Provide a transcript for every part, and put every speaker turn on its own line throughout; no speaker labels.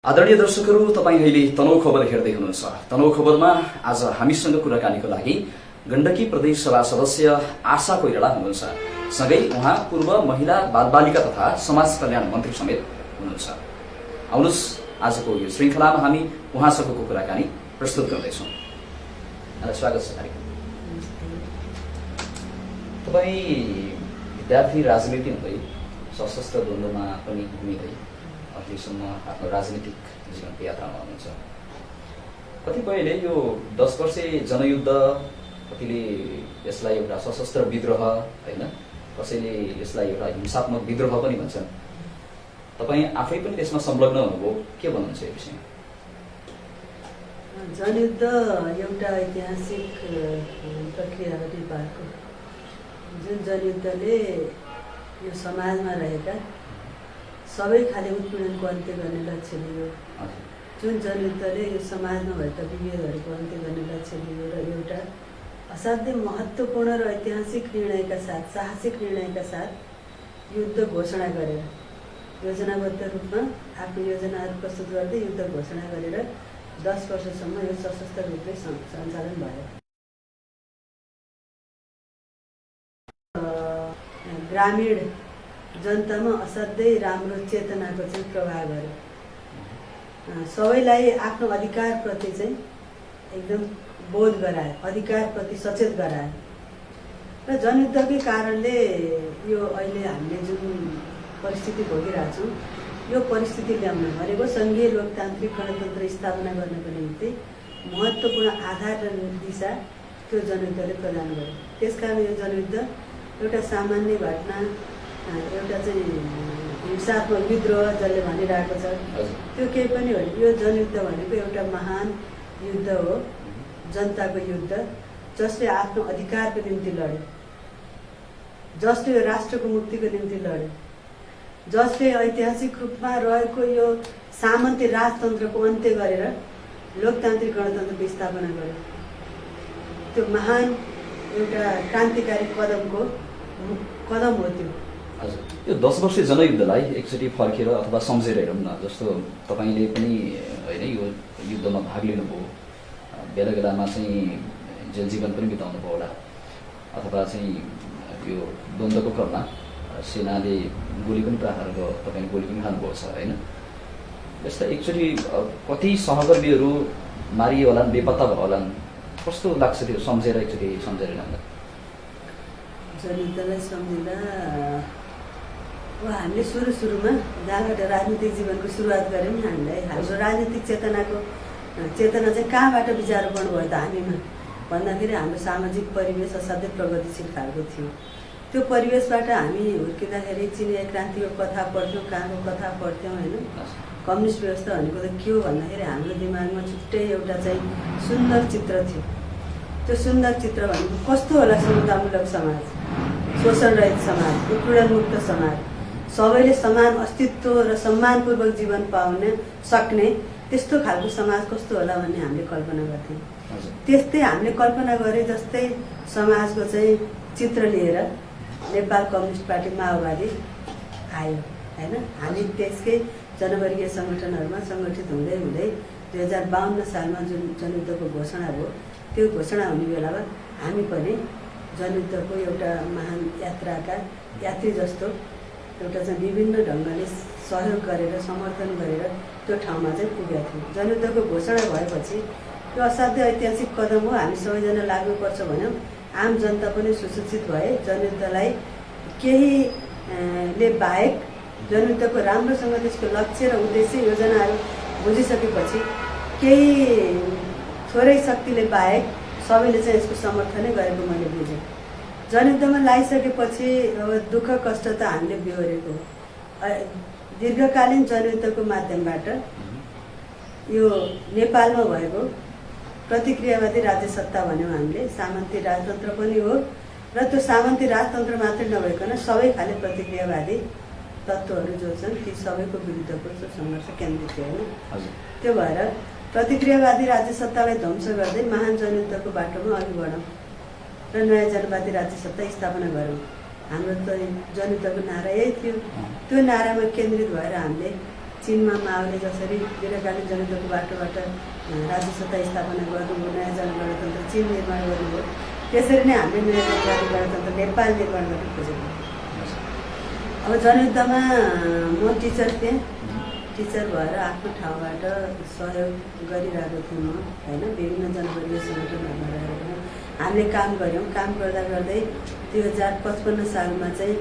आदरणीय दर्शकहरू, तपाईं अहिले तनहु खबर हेर्दै हुनुहुन्छ। तनहु खबरमा आज हामीसँग कुराकानीको लागि गण्डकी प्रदेश सभा सदस्य आशा कोइराला हुनुहुन्छ। सँगै उहाँ पूर्व महिला बालबालिका तथा समाज कल्याण मन्त्री समेत हुनुहुन्छ। आउनुहोस् आजको यो श्रृङ्खलामा हामी उहाँसँगको कुराकानी प्रस्तुत गर्दैछौँ। स्वागत छ कार्यक्रम। तपाईँ विद्यार्थी राजनीति हुँदै सशस्त्र द्वन्द्वमा पनि घुमिँदै अहिलेसम्म आफ्नो राजनीतिक जीवनको यात्रामा हुनुहुन्छ। कतिपयले यो 10 वर्षे जनयुद्ध, कतिले यसलाई एउटा सशस्त्र विद्रोह, होइन, कसैले यसलाई एउटा हिंसात्मक विद्रोह पनि भन्छन्। तपाईँ आफै पनि त्यसमा संलग्न हुनुभयो, के भन्नुहुन्छ यो विषयमा?
जनयुद्ध एउटा ऐतिहासिक प्रक्रिया हो नेपालको, जुन जनयुद्धले यो समाजमा रहेका सबै खाले उत्पीडनको अन्त्य गर्ने लक्ष्य लियो, जुन जनयुद्धले यो समाजमा भएका विभेदहरूको अन्त्य गर्ने लक्ष्य लियो र एउटा असाध्यै महत्त्वपूर्ण र ऐतिहासिक निर्णयका साथ, साहसिक निर्णयका साथ युद्ध घोषणा गरेर, योजनाबद्ध रूपमा आफ्नो योजनाहरू प्रस्तुत गर्दै युद्ध घोषणा गरेर 10 वर्षसम्म यो सशस्त्र रूपले सञ्चालन भयो। ग्रामीण जनतामा असाध्यै राम्रो चेतनाको चाहिँ प्रभाव गर्यो। सबैलाई आफ्नो अधिकारप्रति चाहिँ एकदम बोध गरायो, अधिकारप्रति सचेत गरायो। र जनयुद्धकै कारणले यो अहिले हामीले जुन परिस्थिति भोगिरहेछौँ, यो परिस्थिति ल्याउन भनेको सङ्घीय लोकतान्त्रिक गणतन्त्र स्थापना गर्नको निम्ति महत्त्वपूर्ण आधार र दिशा त्यो जनयुद्धले प्रदान गर्यो। त्यसकारण यो जनयुद्ध एउटा सामान्य घटना, एउटा चाहिँ हिंसात्मक विद्रोह जसले भनिरहेको छ त्यो केही पनि होइन। यो जनयुद्ध भनेको एउटा महान युद्ध हो, जनताको युद्ध, जसले आफ्नो अधिकारको निम्ति लड्यो, जसले यो राष्ट्रको मुक्तिको निम्ति लड्यो, जसले ऐतिहासिक रूपमा रहेको यो सामन्ती राजतन्त्रको अन्त्य गरेर लोकतान्त्रिक गणतन्त्रको स्थापना गर्यो। त्यो महान एउटा क्रान्तिकारी कदम हो त्यो।
हजुर, यो 10 वर्षे जनयुद्धलाई एकचोटि फर्केर अथवा सम्झेर हेरौँ न। जस्तो तपाईँले पनि होइन यो युद्धमा भाग लिनुभयो, बेला बेलामा चाहिँ जेल जीवन पनि बिताउनु भयो होला, अथवा चाहिँ यो द्वन्द्वको क्रममा सेनाले गोली पनि प्रहार गर्यो, तपाईँले गोली पनि खानुभएको छ, होइन? यस्ता एकचोटि कति सहकर्मीहरू मारिए होलान्, बेपत्ता भयो होलान्, कस्तो लाग्छ त्यो सम्झेर, एकचोटि सम्झेर ल्याउँदा?
जनयुद्धलाई सम्झिँदा हामीले सुरुमा जहाँबाट राजनीतिक जीवनको सुरुवात गऱ्यौँ, हामीलाई हाम्रो राजनीतिक चेतना चाहिँ कहाँबाट विचारोपण भयो त हामीमा भन्दाखेरि हाम्रो सामाजिक परिवेश असाध्यै प्रगतिशील खालको थियो। त्यो परिवेशबाट हामी हुर्किँदाखेरि चिनिया क्रान्तिको कथा पढ्थ्यौँ, कहाँको कथा पढ्थ्यौँ, होइन? कम्युनिस्ट व्यवस्था भनेको त के हो भन्दाखेरि हाम्रो दिमागमा छुट्टै एउटा चाहिँ सुन्दर चित्र थियो। त्यो सुन्दर चित्र भनेको कस्तो होला? समतामूलक समाज, शोषणरहित समाज, उत्पीडनमुक्त समाज, सबैले समान अस्तित्व र सम्मानपूर्वक जीवन पाउन सक्ने त्यस्तो खालको समाज कस्तो होला भन्ने हामीले कल्पना गर्थ्यौँ। त्यस्तै हामीले कल्पना गरे जस्तै समाजको चाहिँ चित्र लिएर नेपाल कम्युनिस्ट पार्टी माओवादी आयो, होइन? हामी त्यसकै जनवर्गीय सङ्गठनहरूमा सङ्गठित हुँदै 2052 सालमा जुन जनयुद्धको घोषणा भयो, त्यो घोषणा हुने बेलामा हामी पनि जनयुद्धको एउटा महान यात्राका यात्री जस्तो एउटा चाहिँ विभिन्न ढङ्गले सहयोग गरेर, समर्थन गरेर त्यो ठाउँमा चाहिँ पुगेका थियौँ। जनयुद्धको घोषणा भएपछि त्यो असाध्यै ऐतिहासिक कदम हो, हामी सबैजना लाग्नुपर्छ भन्यौँ। आम जनता पनि सुसूचित भए। जनयुद्धलाई केहीले बाहेक जनयुद्धको राम्रोसँग त्यसको लक्ष्य र उद्देश्य योजनाहरू बुझिसकेपछि केही थोरै शक्तिले बाहेक सबैले चाहिँ यसको समर्थनै गरेको मैले बुझेँ। जनयुद्धमा लागिसकेपछि अब दुःख कष्ट त हामीले बेहोरेको। दीर्घकालीन जनयुद्धको माध्यमबाट यो नेपालमा भएको प्रतिक्रियावादी राज्य सत्ता भन्यौँ हामीले, सामन्ती राजतन्त्र पनि हो र त्यो सामन्ती राजतन्त्र मात्रै नभइकन सबै खाले प्रतिक्रियावादी तत्त्वहरू जो छन् ती सबैको विरुद्धको सङ्घर्ष केन्द्रित थियो, होइन? त्यो भएर प्रतिक्रियावादी राज्य सत्तालाई ध्वंस गर्दै महान जनयुद्धको बाटोमा अघि बढौँ र नयाँ जनवादी राज्य सत्ता स्थापना गरौँ। हाम्रो त जनयुद्धको नारा यही थियो। त्यो नारामा केन्द्रित भएर हामीले चीनमा माओले जसरी दीर्घकालीन जनयुद्धको बाटोबाट राज्य सत्ता स्थापना गर्नुभयो, नयाँ जनगणतन्त्र चीन निर्माण गर्नुभयो, त्यसरी नै हामीले नयाँ गणतन्त्र नेपाल निर्माण गर्न खोजेको। अब जनयुद्धमा म टिचर थिएँ, टिचर भएर आफ्नो ठाउँबाट सहयोग गरिरहेको थियौँ म, होइन। विभिन्न जनवर्गीय सङ्गठनहरूमा रहेर पनि हामीले काम गऱ्यौँ। काम गर्दा गर्दै 2055 सालमा चाहिँ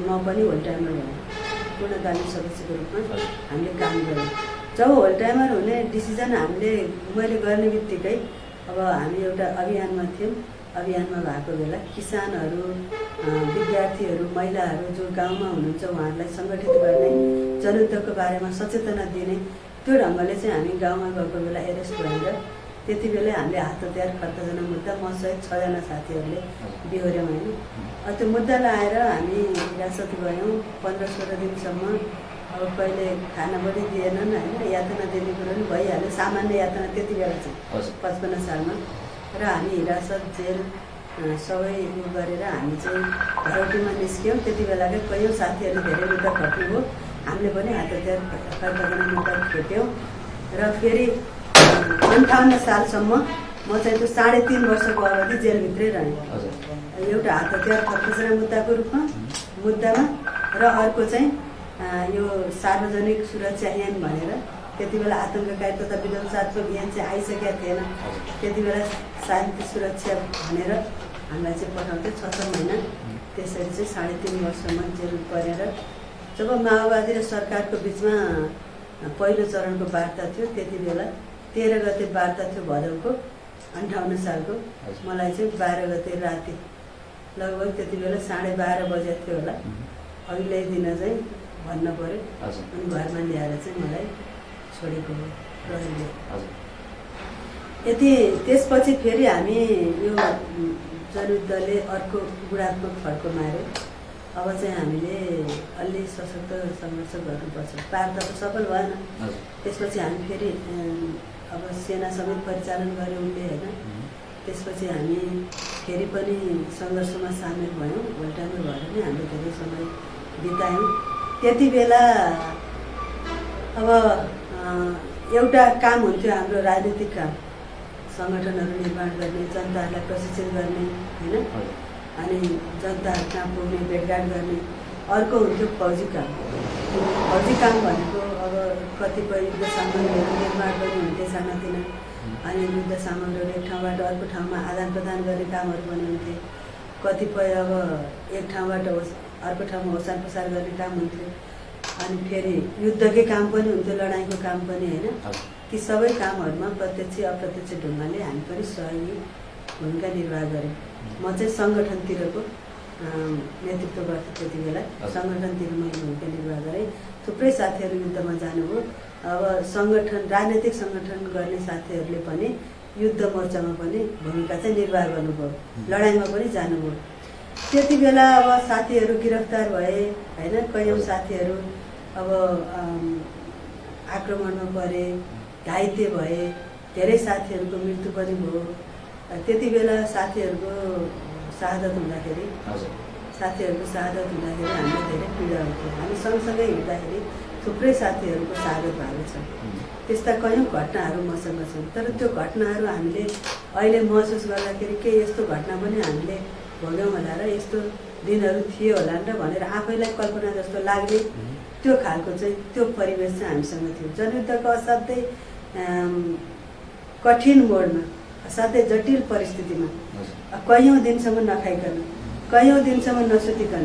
म पनि होल टाइमर भयौँ, पूर्णकालीन सदस्यको रूपमा हामीले काम गऱ्यौँ। जब होल टाइमर हुने डिसिजन मैले गर्ने बित्तिकै अब हामी एउटा अभियानमा थियौँ। अभियानमा भएको बेला किसानहरू, विद्यार्थीहरू, महिलाहरू जो गाउँमा हुनुहुन्छ उहाँहरूलाई सङ्गठित गर्ने, जनयुद्धको बारेमा सचेतना दिने, त्यो ढङ्गले चाहिँ हामी गाउँमा गएको बेला एरेस्ट भएर त्यति बेला हामीले हात हतियार खर्चजना मुद्दा मसहित 6 जना साथीहरूले बिहोर्यौँ, होइन। त्यो मुद्दा लाएर हामी हिरासत गयौँ 15-16 दिनसम्म। अब कहिले खाना पनि दिएनन्, होइन। यातना दिने कुरो पनि भइहाल्यो, सामान्य यातना त्यति बेला चाहिँ 55 सालमा। र हामी हिरासत, जेल सबै गरेर हामी चाहिँ घरौटीमा निस्क्यौँ। त्यति बेलाकै कयौँ साथीहरूले धेरै मुद्दा खट्नुभयो, हामीले पनि हात हतियार खर्चजना मुद्दा खेप्यौँ। र फेरि 58 सालसम्म म चाहिँ त्यो 3.5 वर्षको अवधि जेलभित्रै रहेँ, एउटा हात हतियार खर्चना मुद्दामा र अर्को चाहिँ यो सार्वजनिक सुरक्षा ऐन भनेर त्यति बेला आतङ्ककारी तथा विध्वंसात्मक ऐन चाहिँ आइसकेका थिएन। त्यति बेला शान्ति सुरक्षा भनेर हामीलाई चाहिँ पठाउँथ्यो 6 महिना। त्यसरी चाहिँ 3.5 वर्षमा जेल परेर जब माओवादी र सरकारको बिचमा पहिलो चरणको वार्ता थियो, त्यति बेला 13 गते वार्ता थियो भदौको 58 सालको। मलाई चाहिँ 12 गते राति लगभग त्यति बेला 12:30 बजे थियो होला, अघिल्लै दिन चाहिँ भन्न पऱ्यो। अनि घरमा ल्याएर चाहिँ मलाई छोडेको प्रहरीले। यति त्यसपछि फेरि हामी यो जनयुद्धले अर्को गुणात्मक फड्को मार्यो। अब चाहिँ हामीले अलि सशक्त सङ्घर्ष गर्नुपर्छ। वार्ता त सफल भएन। त्यसपछि हामी फेरि अब सेना समेत परिचालन गऱ्यौँ उनले, होइन। त्यसपछि हामी फेरि पनि सङ्घर्षमा सामेल भयौँ। होल टाइमर भएर नै हामीले धेरै समय बितायौँ। त्यति बेला अब एउटा काम हुन्थ्यो हाम्रो राजनीतिक काम, सङ्गठनहरू निर्माण गर्ने, जनताहरूलाई प्रशिक्षण गर्ने, होइन। अनि जनताहरू कहाँ पुग्ने, भेटघाट गर्ने। अर्को हुन्थ्यो फौजी काम। फौजी काम भनेको अब कतिपय युद्ध सामग्रीहरू निर्माण गर्ने हुन्थे सानातिना, अनि युद्ध सामग्रीहरू एक ठाउँबाट अर्को ठाउँमा आदान प्रदान गर्ने कामहरू पनि हुन्थे। कतिपय अब एक ठाउँबाट अर्को ठाउँमा ओसार पसार गर्ने काम हुन्थ्यो। अनि फेरि युद्धकै काम पनि हुन्थ्यो, लडाइँको काम पनि, होइन। ती सबै कामहरूमा प्रत्यक्ष अप्रत्यक्ष ढङ्गले हामी पनि सहयोगी भूमिका निर्वाह गऱ्यौँ। म चाहिँ सङ्गठनतिरको नेतृत्व गर्थेँ त्यति बेला। सङ्गठनतिर मैले भूमिका निर्वाह गरेँ। थुप्रै साथीहरू युद्धमा जानुभयो। अब राजनैतिक सङ्गठन गर्ने साथीहरूले पनि युद्ध मोर्चामा पनि भूमिका चाहिँ निर्वाह गर्नुभयो, लडाइँमा पनि जानुभयो। त्यति बेला अब साथीहरू गिरफ्तार भए, होइन। कयौँ साथीहरू अब आक्रमणमा परे, घाइते भए, धेरै साथीहरूको मृत्यु पनि भयो। त्यति बेला साथीहरूको शहादत हुँदाखेरि हामीलाई धेरै पीडा हुन्थ्यो। हामी सँगसँगै हिँड्दाखेरि थुप्रै साथीहरूको शहादत भएको छ। त्यस्ता कयौँ घटनाहरू मसँग छन्। तर त्यो घटनाहरू हामीले अहिले महसुस गर्दाखेरि के यस्तो घटना पनि हामीले भोग्यौँ होला र यस्तो दिनहरू थियो होला र भनेर आफैलाई कल्पना जस्तो लाग्ने त्यो खालको चाहिँ त्यो परिवेश चाहिँ हामीसँग थियो। जनयुद्धको असाध्यै कठिन मोडमा, असाध्यै जटिल परिस्थितिमा कयौँ दिनसम्म नखाइकन, कयौँ दिनसम्म नसुतिकन,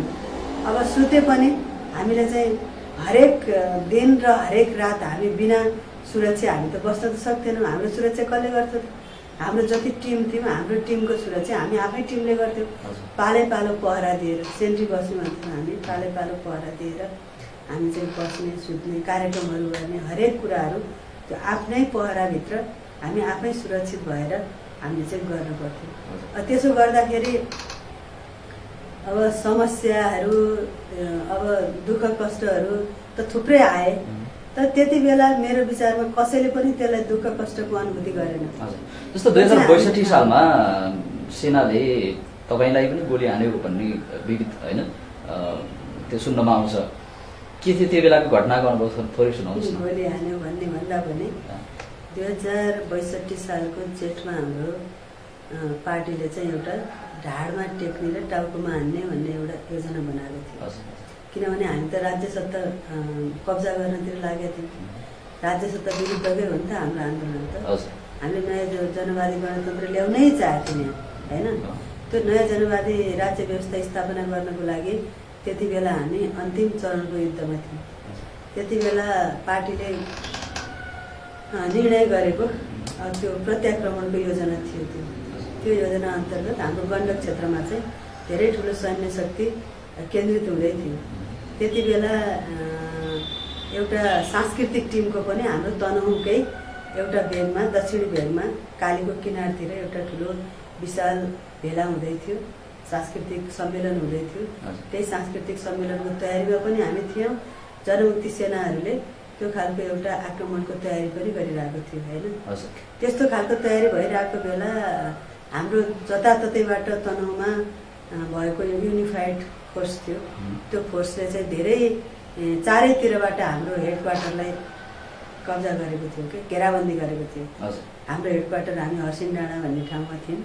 अब सुते पनि हामीले चाहिँ हरेक दिन र हरेक रात हामी बिना सुरक्षा हामी त बस्न त सक्दैनौँ। हाम्रो सुरक्षा कसले गर्थ्यो? हाम्रो जति टिम थियौँ, हाम्रो टिमको सुरक्षा हामी आफै टिमले गर्थ्यौँ। पालै पालो पहरा दिएर, सेन्ट्री बस्ने भन्छौँ हामी, पालै पालो पहरा दिएर हामी चाहिँ बस्ने, सुत्ने, कार्यक्रमहरू गर्ने, हरेक कुराहरू त्यो आफ्नै पहराभित्र हामी आफै सुरक्षित भएर हामीले चाहिँ गर्नु पर्थ्यो। त्यसो गर्दाखेरि अब समस्याहरू, अब दुःख कष्टहरू त थुप्रै आए। तर त्यति बेला मेरो विचारमा कसैले पनि त्यसलाई दुःख कष्टको अनुभूति गरेन।
जस्तो 2062 सालमा सेनाले तपाईँलाई पनि गोली हान्यो भन्ने विदित, होइन, त्यो सुन्नमा आउँछ। के थियो त्यो बेलाको घटनाको अनुभव थोरै सुनाउनुहोस् न।
गोली हान्यो भन्ने भन्दा पनि 2062 सालको जेठमा हाम्रो पार्टीले चाहिँ एउटा ढाडमा टेक्ने र टाउकोमा हान्ने भन्ने एउटा योजना बनाएको थियो। किनभने हामी त राज्य सत्ता कब्जा गर्नतिर लागेका थियौँ। राज्य सत्ता विरुद्धकै हो नि त हाम्रो आन्दोलन त। हामीले नयाँ जनवादी गणतन्त्र ल्याउनै चाहेको थियौँ होइन। त्यो नयाँ जनवादी राज्य व्यवस्था स्थापना गर्नको लागि त्यति बेला हामी अन्तिम चरणको युद्धमा थियौँ। त्यति बेला पार्टीले निर्णय गरेको त्यो प्रत्याक्रमणको योजना थियो। त्यो योजना अन्तर्गत हाम्रो गण्डक क्षेत्रमा चाहिँ धेरै ठुलो सैन्य शक्ति केन्द्रित हुँदै थियो। त्यति बेला एउटा सांस्कृतिक टिमको पनि हाम्रो तनहुँकै एउटा भेगमा दक्षिणी भेगमा कालीको किनारतिर एउटा ठुलो विशाल भेला हुँदै थियो, सांस्कृतिक सम्मेलन हुँदै थियो। त्यही सांस्कृतिक सम्मेलनको तयारीमा पनि हामी थियौँ। जनमुक्ति सेनाहरूले त्यो खालको एउटा आक्रमणको तयारी पनि गरिरहेको थियो होइन। त्यस्तो खालको तयारी भइरहेको बेला हाम्रो जताततैबाट तनहुँमा भएको युनिफाइड फोर्स थियो। त्यो फोर्सले चाहिँ धेरै चारैतिरबाट हाम्रो हेडक्वार्टरलाई कब्जा गरेको थियो कि घेराबन्दी गरेको थियो। हाम्रो हेडक्वार्टर हामी हर्सिङ डाँडा भन्ने ठाउँमा थियौँ।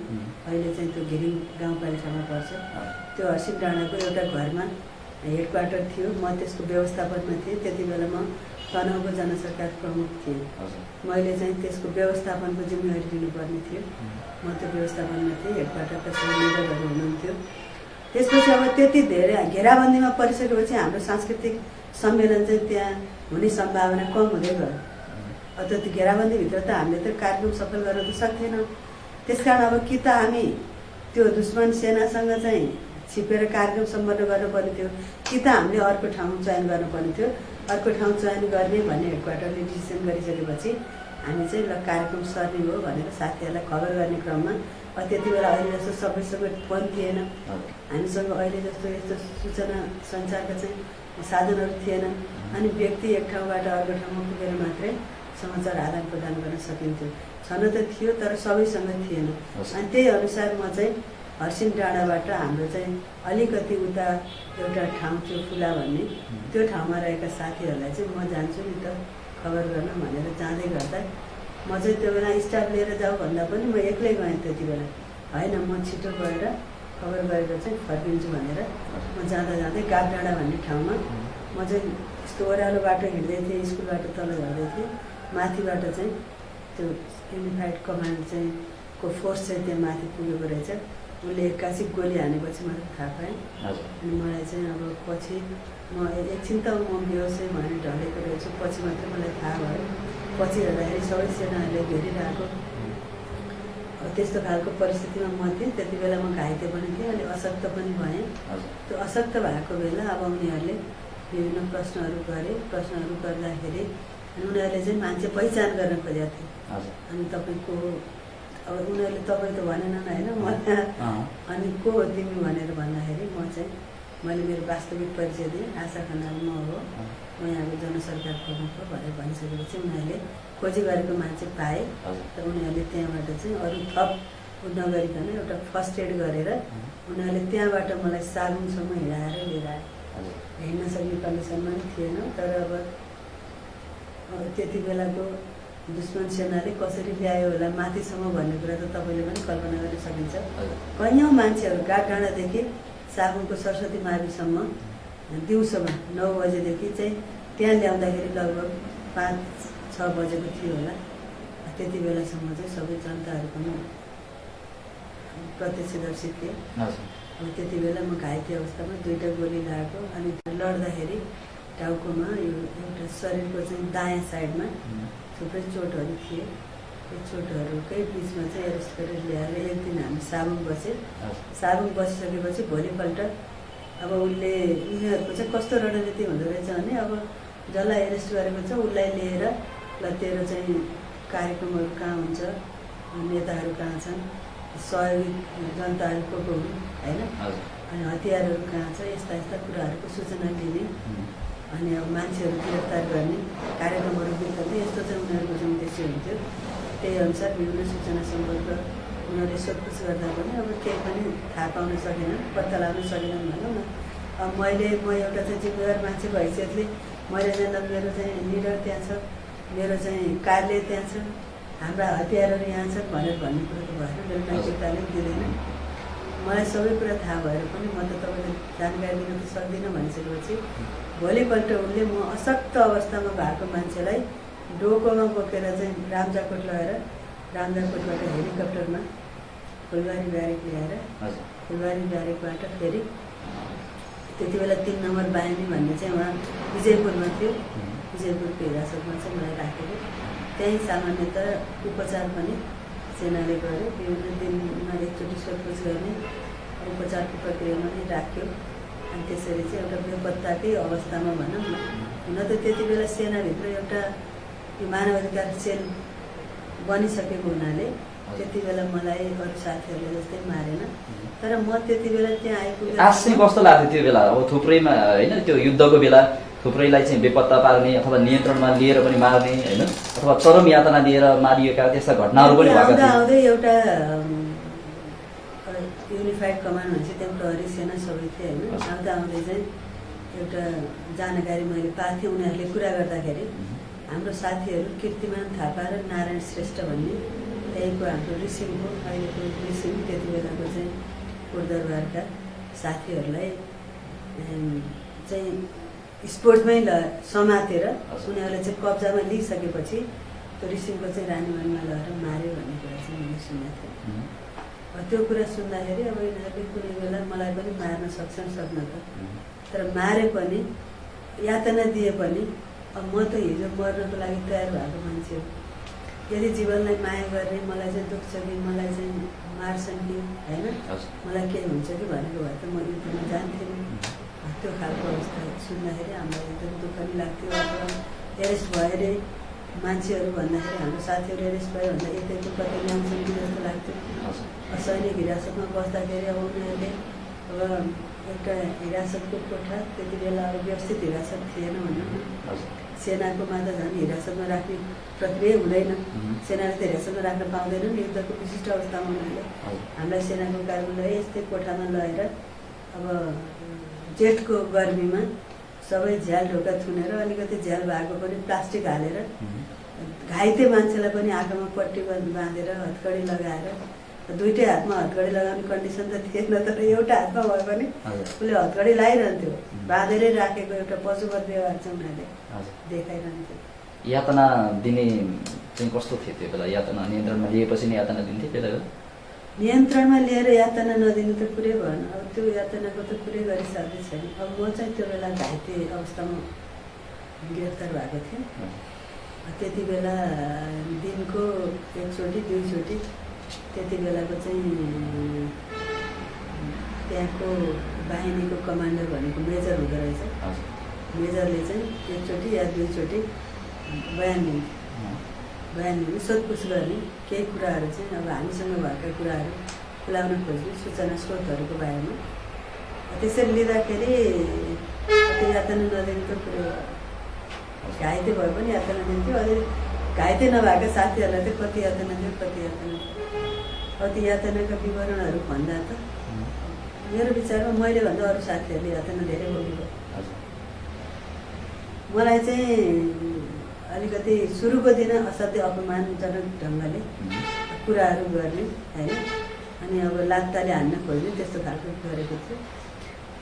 अहिले चाहिँ त्यो घिरिङ गाउँपालिकामा पर्छ। त्यो हर्सिङ डाँडाको एउटा घरमा हेडक्वार्टर थियो। म त्यसको व्यवस्थापनमा थिएँ। त्यति बेला म तनहुँको जनसरकार प्रमुख थिएँ। मैले चाहिँ त्यसको व्यवस्थापनको जिम्मेवारी लिनुपर्ने थियो। म त्यो व्यवस्थापनमा थिएँ। हेडक्वार्टरका सबै लिडरहरू हुनुहुन्थ्यो। त्यसपछि अब त्यति धेरै घेराबन्दीमा परिसकेपछि हाम्रो सांस्कृतिक सम्मेलन चाहिँ त्यहाँ हुने सम्भावना कम हुँदै गयो। अब त्यो घेराबन्दीभित्र त हामीले त कार्यक्रम सफल गर्न त सक्थेनौँ। त्यसकारण अब कि त हामी त्यो दुश्मन सेनासँग चाहिँ छिपेर कार्यक्रम सम्पन्न गर्नुपर्ने थियो, कि त हामीले अर्को ठाउँ चयन गर्नुपर्ने थियो। अर्को ठाउँ चयन गर्ने भन्ने हेडक्वार्टरले डिसिसन गरिसकेपछि हामी चाहिँ ल कार्यक्रम सर्ने हो भनेर साथीहरूलाई खबर गर्ने क्रममा त्यति बेला अहिले जस्तो सबैसँग फोन थिएन, हामीसँग अहिले जस्तो यस्तो सूचना सञ्चारका चाहिँ साधनहरू थिएन। अनि व्यक्ति एक ठाउँबाट अर्को ठाउँमा पुगेर मात्रै समाचार आदान प्रदान गर्न सकिन्थ्यो। छन त थियो तर सबैसँग थिएन। अनि त्यही अनुसार म चाहिँ हर्सिङ डाँडाबाट हाम्रो चाहिँ अलिकति उता एउटा ठाउँ थियो फुला भन्ने, त्यो ठाउँमा रहेका साथीहरूलाई चाहिँ म जान्छु नि त खबर गर्न भनेर जाँदै गर्दा म चाहिँ त्यो बेला स्टाफ लिएर जाऊ भन्दा पनि म एक्लै गएँ। त्यति बेला होइन म छिटो गएर खबर गरेर चाहिँ फर्किन्छु भनेर म जाँदा जाँदै गाब डाँडा भन्ने ठाउँमा म चाहिँ यस्तो ओह्रालो बाटो हिँड्दै थिएँ। स्कुलबाट तल झर्दै थिएँ। माथिबाट चाहिँ त्यो युनिफाइड कमान्ड चाहिँ को फोर्स चाहिँ त्यहाँ माथि पुगेको रहेछ। उसले एक्कासी गोली हानेपछि मैले थाहा पाएँ। अनि मलाई चाहिँ अब पछि म एकछिन त म बेहोसै भनेर ढलेको रहेछु। पछि मात्रै मलाई थाहा भयो। पछि हेर्दाखेरि सबै सेनाहरूले घेरिरहेको त्यस्तो खालको परिस्थितिमा म थिएँ। त्यति बेला म घाइते पनि थिएँ, अलि अशक्त पनि भएँ। त्यो अशक्त भएको बेला अब उनीहरूले विभिन्न प्रश्नहरू गरे। प्रश्नहरू गर्दाखेरि उनीहरूले चाहिँ मान्छे पहिचान गर्न खोजेको थिए। अनि तपाईँको अब उनीहरूले तपाईँ त भनेनन् होइन म अनि को हो तिमी भनेर भन्दाखेरि म चाहिँ मैले मेरो वास्तविक परिचय दिएँ। आशा खनाल म हो, म यहाँको जनसरकार प्रमुख हो भनेर भनिसकेपछि उनीहरूले खोजी गरेको मान्छे पाए। र उनीहरूले त्यहाँबाट चाहिँ अरू थप नगरिकन एउटा फर्स्ट एड गरेर उनीहरूले त्यहाँबाट मलाई सालुङसम्म हिँडाएर लिएर आए। हिँड्न सक्ने कन्डिसनमा पनि थिएन। तर अब त्यति बेलाको दुश्मन सेनाले कसरी ल्यायो होला माथिसम्म भन्ने कुरा त तपाईँले पनि कल्पना गर्न सकिन्छ। कैयौँ मान्छेहरू गाड डाँडादेखि साबुनको सरस्वती माविसम्म दिउँसोमा 9 बजेदेखि चाहिँ त्यहाँ ल्याउँदाखेरि लगभग 5-6 बजेको थियो होला। त्यति बेलासम्म चाहिँ सबै जनताहरू पनि प्रत्यक्षदर्शी थिए। अब त्यति बेला म घाइते अवस्थामा 2टा गोली लागेको। अनि लड्दाखेरि टाउकोमा यो एउटा शरीरको चाहिँ दायाँ साइडमा थुप्रै चोटहरू थिए। त्यो चोटहरूकै बिचमा चाहिँ एरेस्ट गरेर ल्याएर एक दिन हामी साबुङ बसेँ। साबुङ बसिसकेपछि भोलिपल्ट अब उसले उनीहरूको चाहिँ कस्तो रणनीति हुँदो रहेछ भने अब जसलाई एरेस्ट गरेको छ उसलाई लिएर ल तेरो चाहिँ कार्यक्रमहरू कहाँ हुन्छ, नेताहरू कहाँ छन्, सहयोगी जनताहरू को हुन् होइन, अनि हतियारहरू कहाँ छ, यस्ता यस्ता कुराहरूको सूचना दिने। अनि अब मान्छेहरू गिरफ्तार गर्ने कार्यक्रमहरू बिर्काउँदै यस्तो चाहिँ उनीहरूको चाहिँ उद्देश्य हुन्थ्यो। त्यही अनुसार विभिन्न सूचना सम्पर्क उनीहरूले सोधपुछ गर्दा पनि अब केही पनि थाहा पाउन सकेनन्, पत्ता लाग्न सकेनन् भनौँ न। अब म एउटा चाहिँ जिम्मेवार मान्छेको हैसियतले मैले चाहिँ मेरो चाहिँ लिडर त्यहाँ छ, मेरो चाहिँ कार्य त्यहाँ छ, हाम्रा हतियारहरू यहाँ छन् भनेर भन्ने कुरो त भएन। मेरो नैतिकताले दिँदैन। मलाई सबै कुरा थाहा भएर पनि म त तपाईँलाई जानकारी दिन त सक्दिनँ भनिसकेपछि भोलिपल्ट उनले म अशक्त अवस्थामा भएको मान्छेलाई डोकोमा बोकेर चाहिँ रामजाकोट लगेर रामजाकोटबाट हेलिकप्टरमा फुलबारी ब्यारेक ल्याएर फुलबारी ब्यारेकबाट फेरि त्यति बेला 3 नम्बर बाहिनी भन्ने चाहिँ उहाँ विजयपुरमा थियो, विजयपुरको हिरासतमा चाहिँ मलाई राखेको। त्यहीँ सामान्यतः उपचार पनि सेनाले गर्यो, विभिन्न दिनमा एकचोटि सोधपुछ गर्ने उपचारको प्रक्रियामा नै राख्यो। अनि त्यसरी चाहिँ एउटा बेपत्ताकै अवस्थामा भनौँ न, हुन त त्यति बेला सेनाभित्र एउटा मानवाधिकार सेल बनिसकेको हुनाले त्यति बेला मलाई अरू साथीहरूले जस्तै मारेन। तर म त्यति बेला त्यहाँ आइपुगेर
आश चाहिँ कस्तो लाग्थ्यो त्यो बेला? अब थुप्रैमा होइन, त्यो युद्धको बेला थुप्रैलाई चाहिँ बेपत्ता पार्ने अथवा नियन्त्रणमा लिएर पनि मार्ने होइन, अथवा चरम यातना दिएर मारिएका त्यस्ता घटनाहरू पनि भएका थिए।
आउँदै एउटा युनिफाइड कमान्ड भन्छ, त्यहाँ प्रहरी सेना सबै थिए होइन। आउँदा आउँदै चाहिँ एउटा जानकारी मैले पाएको थिएँ। उनीहरूले कुरा गर्दाखेरि हाम्रो साथीहरू कीर्तिमान थापा र नारायण श्रेष्ठ भन्ने त्यहीँको हाम्रो रिसिङको अहिलेको रिसिङ त्यति बेलाको चाहिँ कोटदरबारका साथीहरूलाई चाहिँ स्पोर्ट्समै समातेर उनीहरूले चाहिँ कब्जामा लिइसकेपछि त्यो रिसिङको चाहिँ रानीवनमा लगेर मार्यो भन्ने कुरा चाहिँ मैले सुनेको थिएँ। त्यो कुरा सुन्दाखेरि अब यिनीहरूले कुनै बेला मलाई पनि मार्न सक्छन् सक्न त, तर मारे पनि यातना दिए पनि अब म त हिजो मर्नको लागि तयार भएको मान्छे हो। यदि जीवनलाई माया गर्ने, मलाई चाहिँ दुख्छ कि मलाई चाहिँ मार्छन् कि होइन, मलाई केही हुन्छ कि भनेको भए त म युद्धमा जान्थेँ। त्यो खालको अवस्था सुन्दाखेरि हामीलाई एकदम दुःख पनि लाग्थ्यो। अथवा एरेस्ट भयो अरे मान्छेहरू भन्दाखेरि हाम्रो साथीहरू एरेस्ट भयो भन्दा यतैको कतै ल्याउँछन् कि जस्तो लाग्थ्यो। सैनिक हिरासतमा बस्दाखेरि अब उनीहरूले अब एउटा हिरासतको कोठा त्यति बेला अब व्यवस्थित हिरासत थिएन भनौँ न। सेनाकोमा त झन् हिरासतमा राख्ने प्रक्रिया हुँदैन, सेनाले त हिरासतमा राख्न पाउँदैनन्। युद्धको विशिष्ट अवस्थामा उनीहरूले हामीलाई सेनाको कार्यालय यस्तै कोठामा लगेर अब जेठको गर्मीमा सबै झ्याल ढोका थुनेर अलिकति झ्याल भएको पनि प्लास्टिक हालेर घाइते मान्छेलाई पनि आँखामा पट्टी बाँधेर हतकडी लगाएर, दुइटै हातमा हतकडी लगाउने कन्डिसन त थिएन, तर एउटा हातमा भए पनि उसले हतकडी लगाइरहन्थ्यो। बाँधेरै राखेको एउटा पशुवत व्यवहार चाहिँ उनीहरूले देखाइरहन्थ्यो।
यातना दिने चाहिँ कस्तो थियो त्यो बेला? यातना नियन्त्रणमा लिएपछि नै यातना दिन्थे बेला?
नियन्त्रणमा लिएर यातना नदिनु त कुरै भएन। अब त्यो यातनाको त कुरै गरिसकेको छैन। अब म चाहिँ त्यो बेला घाइते अवस्थामा गिरफ्तार भएको थिएँ। त्यति बेला दिनको एकचोटि दुईचोटि त्यति बेलाको चाहिँ त्यहाँको बाहिनीको कमान्डर भनेको मेजर हुँदो रहेछ। मेजरले चाहिँ एकचोटि या दुईचोटि बयान दिन्थ्यो। बयान दिने सोधपुछ गर्ने केही कुराहरू चाहिँ अब हामीसँग भएका कुराहरू खुलाउन खोज्ने सूचना स्रोतहरूको बारेमा। त्यसरी लिँदाखेरि त्यो यातना नदिनु त कुरो घाइते भए पनि यातना दिन्थ्यो। अझै घाइते नभएका साथीहरूलाई चाहिँ कति यातना दियो, कति यातनाका विवरणहरू भन्दा त मेरो विचारमा मैले भन्दा अरू साथीहरूले यातना धेरै भोगेको। मलाई चाहिँ अलिकति सुरुको दिन असाध्यै अपमानजनक ढङ्गले कुराहरू गर्ने होइन, अनि अब लात्ताले हान्न खोज्ने त्यस्तो खालको गरेको थियो।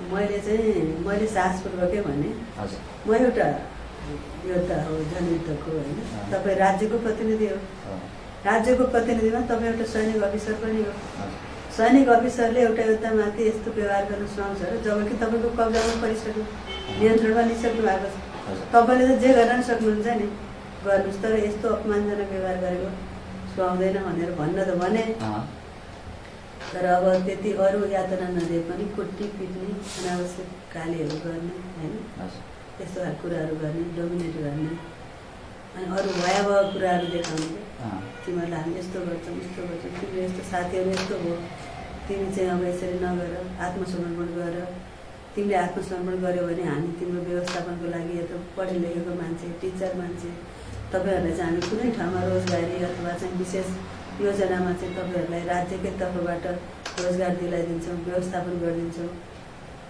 मैले साहसपूर्वकै भने म एउटा योद्धा हो, जनयुद्धको होइन। तपाईँ राज्यको प्रतिनिधि हो, राज्यको प्रतिनिधिमा तपाईँ एउटा सैनिक अफिसर पनि हो। सैनिक अफिसरले एउटा योद्धामाथि यस्तो व्यवहार गर्न सुहाउँछ र जबकि तपाईँको कब्जामा परिसक्यो, नियन्त्रणमा लिइसक्नु भएको छ। तपाईँले त जे गर्न सक्नुहुन्छ नि गर्नुहोस्, तर यस्तो अपमानजनक व्यवहार गरेको सुहाउँदैन भनेर भन्न त भने। तर अब त्यति अरू यातना नदिए पनि कुट्ने पिट्ने अनावश्यक गालीहरू गर्ने होइन, त्यस्तो खालको कुराहरू गर्ने, डोमिनेट गर्ने, अनि अरू भयावह कुराहरू देखाउने। तिमीहरूलाई हामी यस्तो गर्छौँ यस्तो गर्छौँ, तिम्रो यस्तो साथीहरू यस्तो हो, तिमी चाहिँ अब यसरी नगर, आत्मसमर्पण गर। तिमीले आत्मसमर्पण गर्यो भने हामी तिम्रो व्यवस्थापनको लागि यत्रो पढे लेखेको मान्छे, टिचर मान्छे, तपाईँहरूलाई चाहिँ हामी कुनै ठाउँमा रोजगारी अथवा चाहिँ विशेष योजनामा चाहिँ तपाईँहरूलाई राज्यकै तर्फबाट रोजगार दिलाइदिन्छौँ, व्यवस्थापन गरिदिन्छौँ।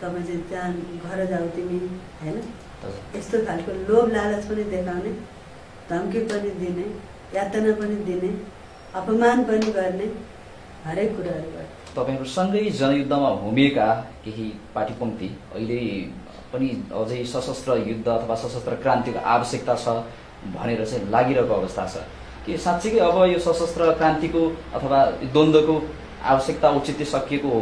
तपाईँ चाहिँ त्यहाँ घर जाऊ तिमी होइन, यस्तो खालको लोभ लालच पनि देखाउने, धम्की पनि दिने, यातना पनि दिने, अपमान पनि गर्ने, हरेक कुराहरू गर्ने।
तपाईँहरूसँगै जनयुद्धमा होमिएका केही पार्टी पङ्क्ति अहिले पनि अझै सशस्त्र युद्ध अथवा सशस्त्र क्रान्तिको आवश्यकता छ भनेर चाहिँ लागिरहेको अवस्था छ कि साँच्चीकै अब यो सशस्त्र क्रान्तिको अथवा द्वन्द्वको आवश्यकता औचित्य सकिएको हो?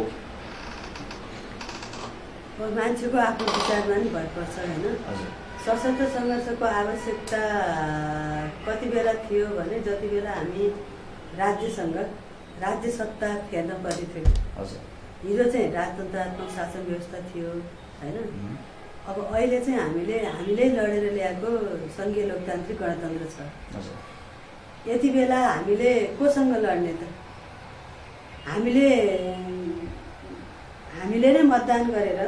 मान्छेको आफ्नो विचारमा नि भर पर्छ होइन। सशस्त्र सङ्घर्षको आवश्यकता कति बेला थियो भने जति बेला हामी राज्यसँग राज्य सत्ता फेर्न पर्ने थियो। हिजो चाहिँ राजतन्त्रात्मक शासन व्यवस्था थियो होइन। अब अहिले चाहिँ हामीले लडेर ल्याएको सङ्घीय लोकतान्त्रिक गणतन्त्र छ। यति बेला हामीले कोसँग लड्ने त? हामीले नै मतदान गरेर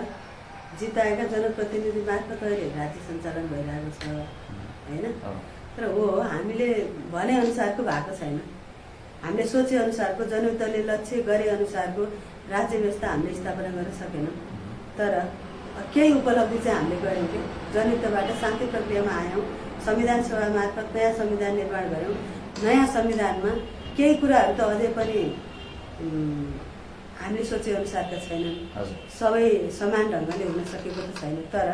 जिताएका जनप्रतिनिधि मार्फत अहिले राज्य सञ्चालन भइरहेको छ होइन। तर हो हामीले भने अनुसारको भएको छैन। हामीले सोचे अनुसारको, जनयुद्धले लक्ष्य गरे अनुसारको राज्य व्यवस्था हामीले स्थापना गर्न सकेनौँ। तर केही उपलब्धि चाहिँ हामीले गऱ्यौँ कि जनयुद्धबाट शान्ति प्रक्रियामा आयौँ, संविधान सभा मार्फत नयाँ संविधान निर्माण गऱ्यौँ। नयाँ संविधानमा केही कुराहरू त अझै पनि हामीले सोचे अनुसारका छैनन्, सबै समान ढङ्गले हुन सकेको त छैन। तर